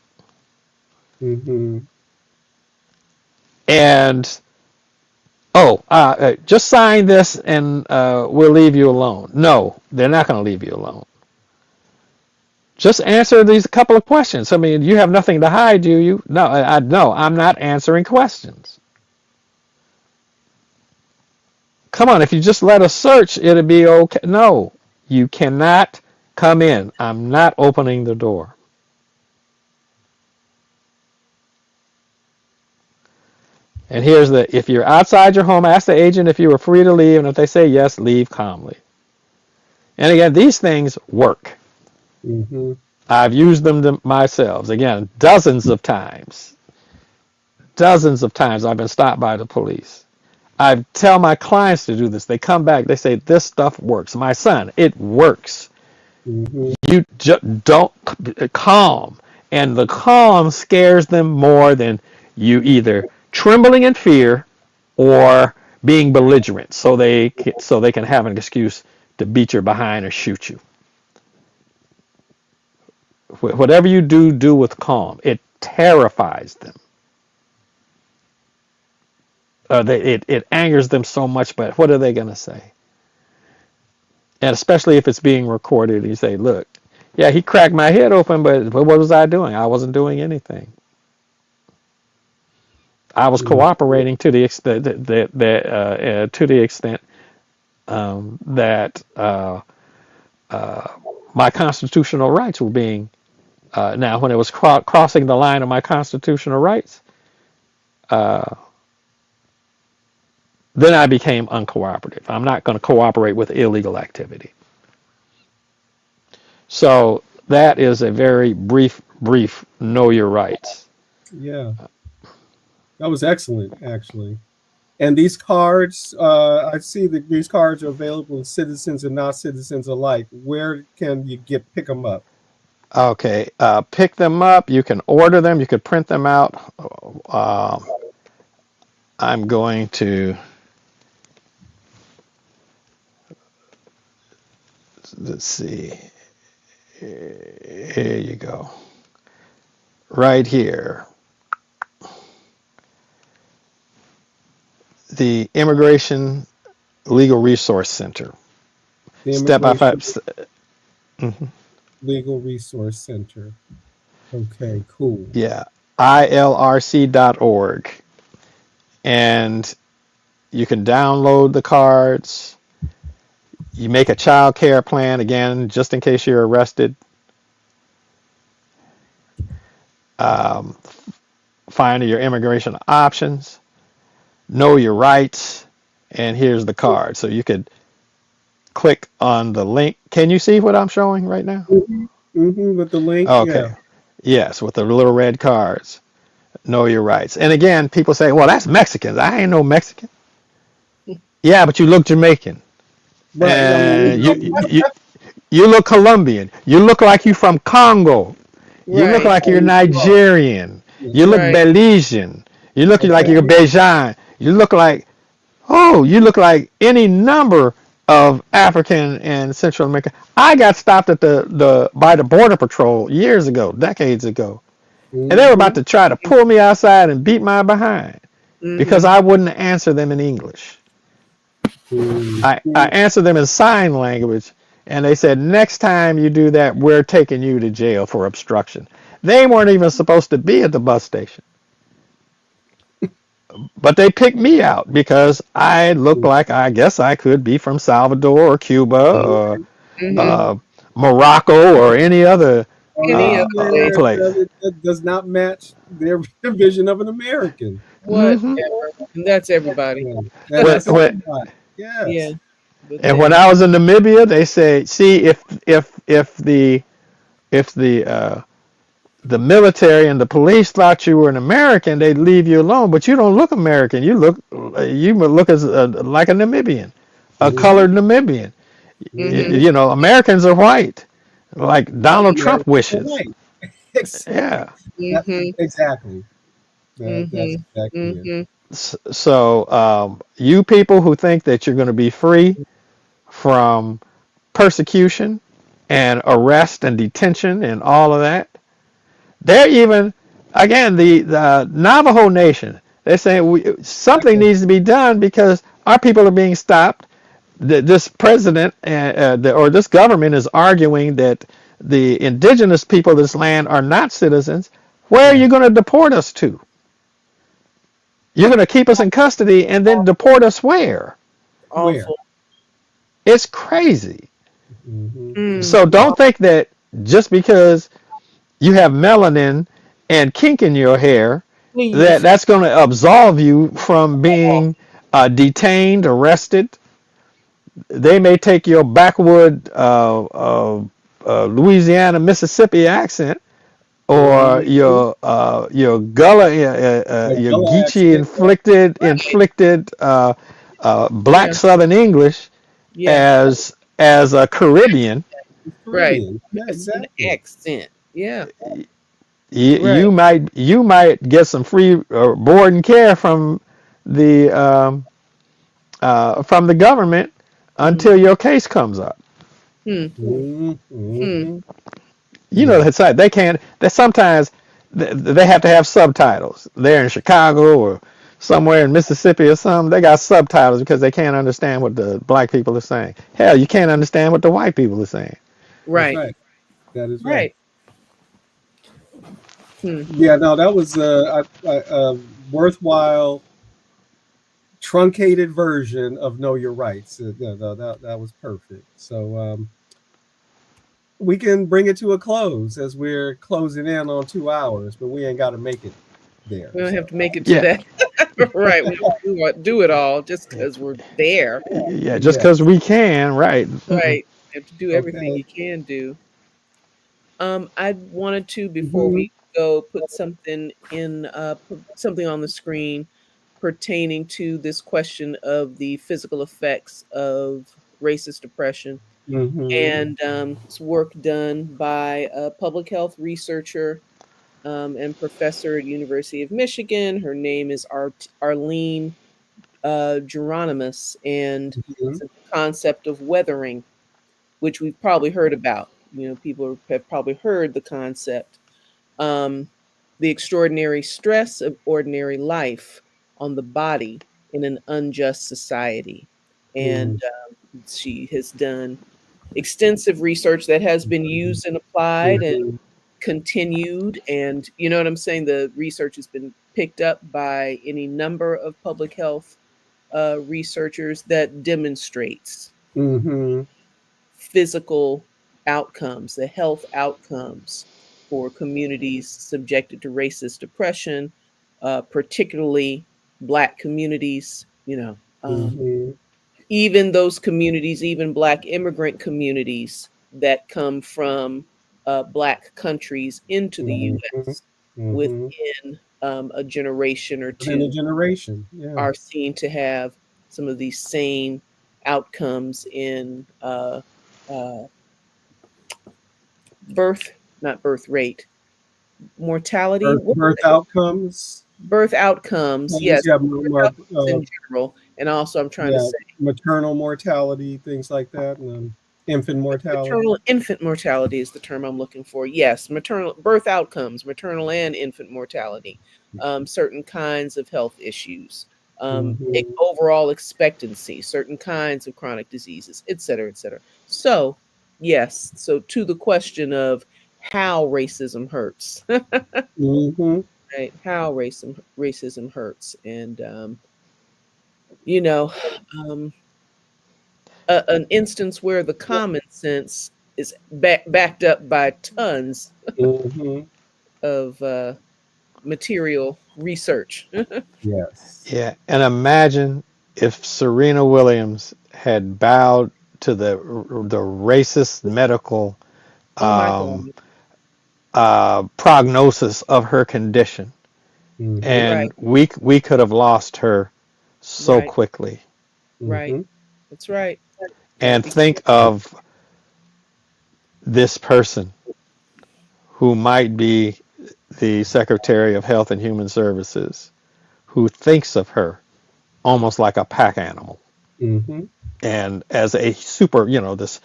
Mm-hmm. and just sign this and we'll leave you alone. No, they're not going to leave you alone. Just answer these couple of questions. I mean, you have nothing to hide, do you? No, no, I'm not answering questions. Come on, if you just let us search, it'll be okay. No, you cannot come in. I'm not opening the door. And here's if you're outside your home, ask the agent if you are free to leave, and if they say yes, leave calmly. And again, these things work. Mm-hmm. I've used them myself. Again, dozens of times. Dozens of times I've been stopped by the police. I tell my clients to do this. They come back. They say, this stuff works. My son, it works. Mm-hmm. You don't calm. And the calm scares them more than you either trembling in fear or being belligerent so they can have an excuse to beat your behind or shoot you. Whatever you do with calm. It terrifies them. It angers them so much, but what are they going to say? And especially if it's being recorded, you say, look, yeah, he cracked my head open, but what was I doing? I wasn't doing anything. I was cooperating to the extent that my constitutional rights were being. Now, when it was crossing the line of my constitutional rights, uh, then I became uncooperative. I'm not going to cooperate with illegal activity. So that is a very brief know your rights. Yeah, that was excellent, actually. And these cards, I see that these cards are available to citizens and not citizens alike. Where can you pick them up? Okay, pick them up. You can order them. You could print them out. Uh, I'm going to, let's see. Here you go. Right here. The Immigration Legal Resource Center. The Step by Immigration step. Mhm. Legal Resource Center. Okay, cool. Yeah, ilrc.org. And you can download the cards. You make a child care plan, again, just in case you're arrested. Um, find your immigration options, know your rights, and here's the card. So you could click on the link. Can you see what I'm showing right now? With the link, yeah. Okay. Yes, with the little red cards. Know your rights. And again, people say, well, that's Mexicans. I ain't no Mexican. Yeah, but you look Jamaican. Right. I And mean, you look Colombian. You look like you from Congo. You look Right. like you're Nigerian. You look Right. Belizean. You look like okay. you're Bajan. You look like, oh, you look like any number of African and Central American. I got stopped at by the border patrol years ago, decades ago, and they were about to try to pull me outside and beat my behind because Mm-hmm. I wouldn't answer them in English. I answered them in sign language, and they said, next time you do that, we're taking you to jail for obstruction. They weren't even supposed to be at the bus station, but they picked me out because I looked like, I guess I could be from Salvador or Cuba or Mm-hmm. uh, Morocco or any other Any other place, place. That does not match their vision of an American. Hmm. whatever. And that's everybody. Yeah. When, That's when, everybody. Yeah. Yes. But and when they I was in Namibia, they say, see, if the military and the police thought you were an American, they'd leave you alone. But you don't look American. You look as like a Namibian, a Mm-hmm. colored Namibian. mm-hmm. Americans are white, like Donald Trump Americans are wishes. white. Ex- Yeah. that- Mm-hmm. exactly. That's Mm-hmm. exactly it. Mm-hmm. So you people who think that you're going to be free from persecution and arrest and detention and all of that, they're even, again, the Navajo Nation, they're saying something needs to be done because our people are being stopped. This president or this government is arguing that the indigenous people of this land are not citizens. Where are Yeah. you going to deport us to? You're going to keep us in custody and then deport us where? Where? Awful. It's crazy. Mm-hmm. Mm. So don't think that just because you have melanin and kink in your hair, Please. that's going to absolve you from being detained, arrested. They may take your backwood Louisiana, Mississippi accent, or Mm-hmm. your gullah, The your Gullah Geechee accent. Right. inflicted black Yeah. Southern English Yeah. as a Caribbean. It's Right. Caribbean. Yeah, It's an exactly. accent. Yeah. You, Right. you might get some free board and care the from the government Mm-hmm. until your case comes up. Hmm. Hmm. Mm-hmm. You know Yeah. that's right. They can't. They sometimes they have to have subtitles. They're in Chicago or somewhere in Mississippi or something. They got subtitles because they can't understand what the black people are saying. Hell, you can't understand what the white people are saying. That's Right. right. That is right. Right. Hmm. Yeah. No, that was a worthwhile truncated version of Know Your Rights. Yeah, no, that was perfect. So we can bring it to a close as we're closing in on 2 hours, but we ain't got to make it there. We don't have So to make it to Yeah, that. Right. We don't do it all just because we're there. yeah. Just yeah. because we can, right? Right. You have to do everything Okay. you can do. I wanted to, before Mm-hmm. we go, put something in, put something on the screen pertaining to this question of the physical effects of racist oppression. Mm-hmm. And it's work done by a public health researcher and professor at University of Michigan. Her name is Arlene Geronimus, and Mm-hmm. it's a concept of weathering, which we've probably heard about. People have probably heard the concept. Um, the extraordinary stress of ordinary life on the body in an unjust society. And she has done extensive research that has been used and applied and Mhm. continued. And you know what I'm saying? The research has been picked up by any number of public health researchers that demonstrates Mhm. physical outcomes, the health outcomes for communities subjected to racist oppression, particularly Black communities, Mhm. even those communities, even Black immigrant communities that come from Black countries into the Mhm. US Mhm. within a generation or Within a two generation. Yeah. are seen to have some of these same outcomes in uh, birth, not birth rate, mortality. Birth, What was birth it? outcomes. Birth outcomes, Things, yes, yeah, birth more, outcomes in general. And also, I'm trying to yeah, say maternal mortality, things like that, and infant mortality. maternal infant mortality is the term I'm looking for. Yes, maternal birth outcomes, maternal and infant mortality, certain kinds of health issues, Mhm. overall expectancy, certain kinds of chronic diseases, et cetera, et cetera. So, yes, so to the question of how racism hurts, Mhm. right? How racism hurts, and you know, um, an instance where the common sense is backed up by tons Mhm. of material research. Yes. Yeah, and imagine if Serena Williams had bowed to the racist medical Oh my um, God. prognosis of her condition, Mhm. and Right, we could have lost her so right, quickly. right. Mhm. That's right. Right. And Because think of this person who might be the Secretary of Health and Human Services, who thinks of her almost like a pack animal, Mhm. and as a super, this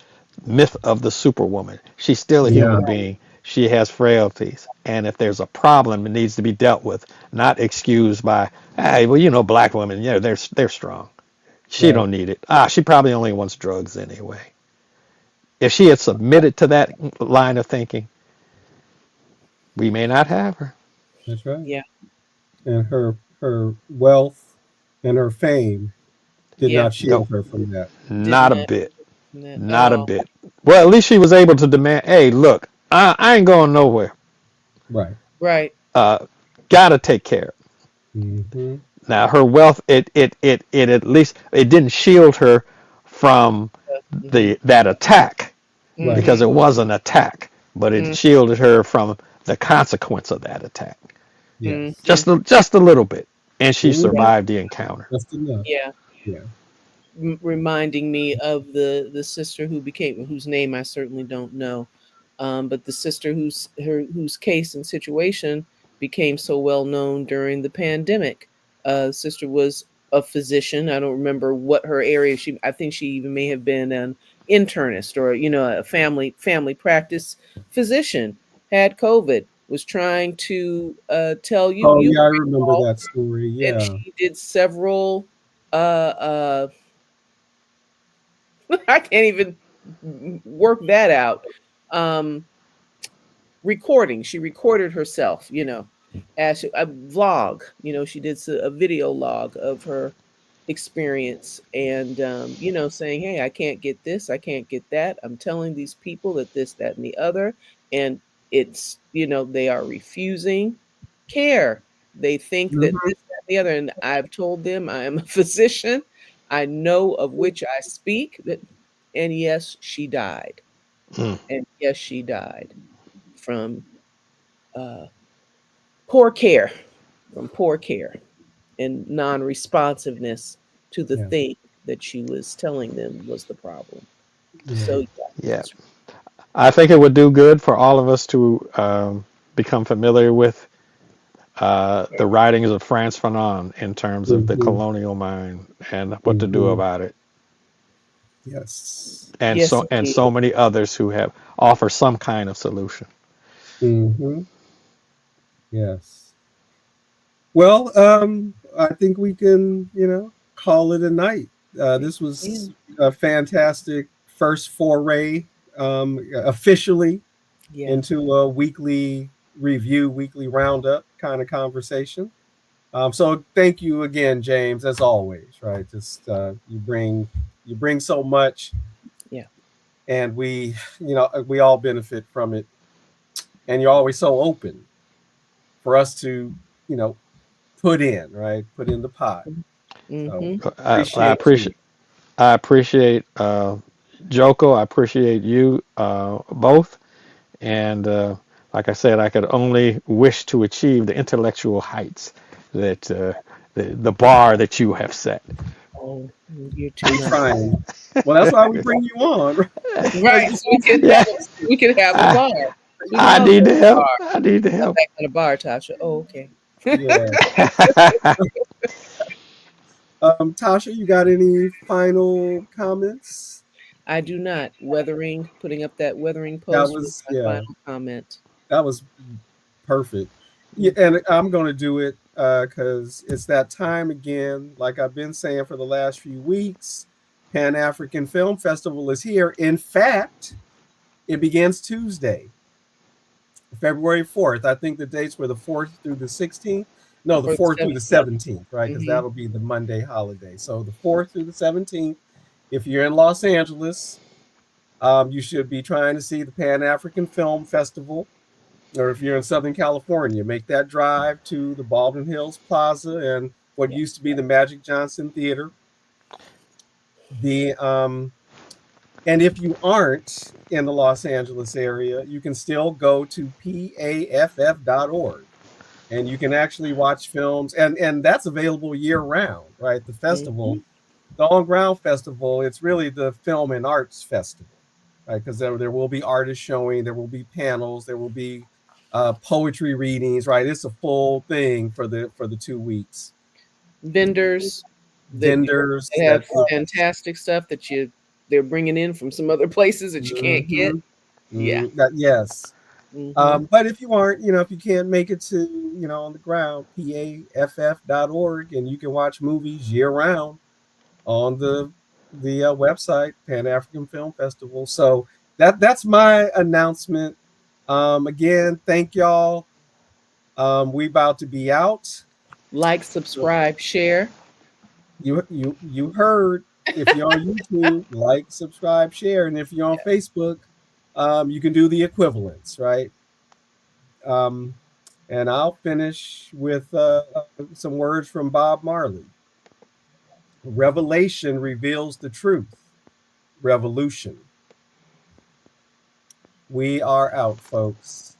myth of the superwoman. She's still a Yeah. human being. She has frailties. And if there's a problem, it needs to be dealt with, not excused by, hey, well, black women, they're strong. She Right. don't need it. She probably only wants drugs anyway. If she had submitted to that line of thinking, we may not have her. That's right. yeah, And her wealth and her fame did yeah, not No, shield her from that. did not a not bit. at Not a all. bit. Well, at least she was able to demand, hey, look, I ain't going nowhere. Right. Right. Uh, Gotta take care. Mhm. Now her wealth, it at least it didn't shield her from Mm-hmm. that attack, Right. because Mm-hmm. it was an attack, but it Mm-hmm. shielded her from the consequence of that attack Yes. Mm-hmm. just a little bit, and she Mhm. survived the encounter. Just enough. Yeah. Yeah. Reminding me of the sister whose name I certainly don't know, but the sister whose case and situation became so well known during the pandemic. Sister was a physician. I don't remember what her area. I think she even may have been an internist or a family practice physician. Had COVID. Was trying to tell Oh you yeah, I remember recall, that story. and Yeah. she did several I can't even work that out. Um, Recording. She recorded herself, as a vlog. She did a video log of her experience and, saying, hey, I can't get this, I can't get that. I'm telling these people that this, that, and the other. And it's, they are refusing care. They think that Mhm. this, that, and the other. And I've told them I am a physician. I know of which I speak. And yes, she died. Mm, And yes, she died from uh, poor care, from poor care and non-responsiveness to the Yeah. thing that she was telling them was the problem. Yeah. So yeah, yeah, that's I think it would do good for all of us to become familiar with the writings of Frantz Fanon in terms of the Mhm. colonial mind and what to do Mhm. about it, Yes. and yes, so indeed. many others who have offer some kind of solution. Mhm. Yes. Well, I think we can, call it a night. We This was can. a fantastic, first foray officially Yeah. into a weekly review, weekly roundup kind of conversation. So thank you again, James, as always. Right, just you bring so much, Yeah. and we all benefit from it, and you're always so open for us to you know put in the pot. So Mm-hmm. I appreciate you. appreciate I appreciate Joko. I appreciate you both. And like I said, I could only wish to achieve the intellectual heights that the bar that you have set. Oh, you're too We nice. trying. Well, that's why we bring you on, right? Because Right. So we can Yeah, have a I, bar. We can I all go need to the the help. bar. I need the Not help. that kind of bar, Tasha. Oh, okay. yeah. Tasha, you got any final comments? I do not. Weathering, putting up that weathering That post was was my final comment. that was perfect. Yeah, Mhm. and I'm going to do it because it's that time again. Like I've been saying for the last few weeks, Pan African Film Festival is here. In fact, it begins Tuesday, February 4th. I think the dates were the 4th through the 16th. No, the Or the 4th through the 17th. 17th, right? Because Mm-hmm. that'll be the Monday holiday. So the 4th through the 17th. If you're in Los Angeles, you should be trying to see the Pan African Film Festival. Or if you're in Southern California, make that drive to the Baldwin Hills Plaza and what Yeah. used to be the Magic Johnson Theater. The And if you aren't in the Los Angeles area, you can still go to paff.org and you can actually watch films, and that's available year round, right? The Mm-hmm. festival, the On Ground Festival, it's really the film and arts festival, right? Because there will be artists showing, there will be panels, there will be poetry readings, right? It's a full thing for the 2 weeks. Vendors Vendors that that have fantastic stuff they're bringing in from some other places that you can't get. Yeah. yes. Mm-hmm. But if you aren't, if you can't make it to, on the ground, paff.org, and you can watch movies year round on the website, Pan African Film Festival. So that's my announcement. Again, thank y'all. We about to be out. Like, subscribe, share. You heard. If you're on YouTube, like, subscribe, share, and if you're on Facebook, you can do the equivalents, right? Um, and I'll finish with some words from Bob Marley. Revelation reveals the truth. Revolution. We are out, folks.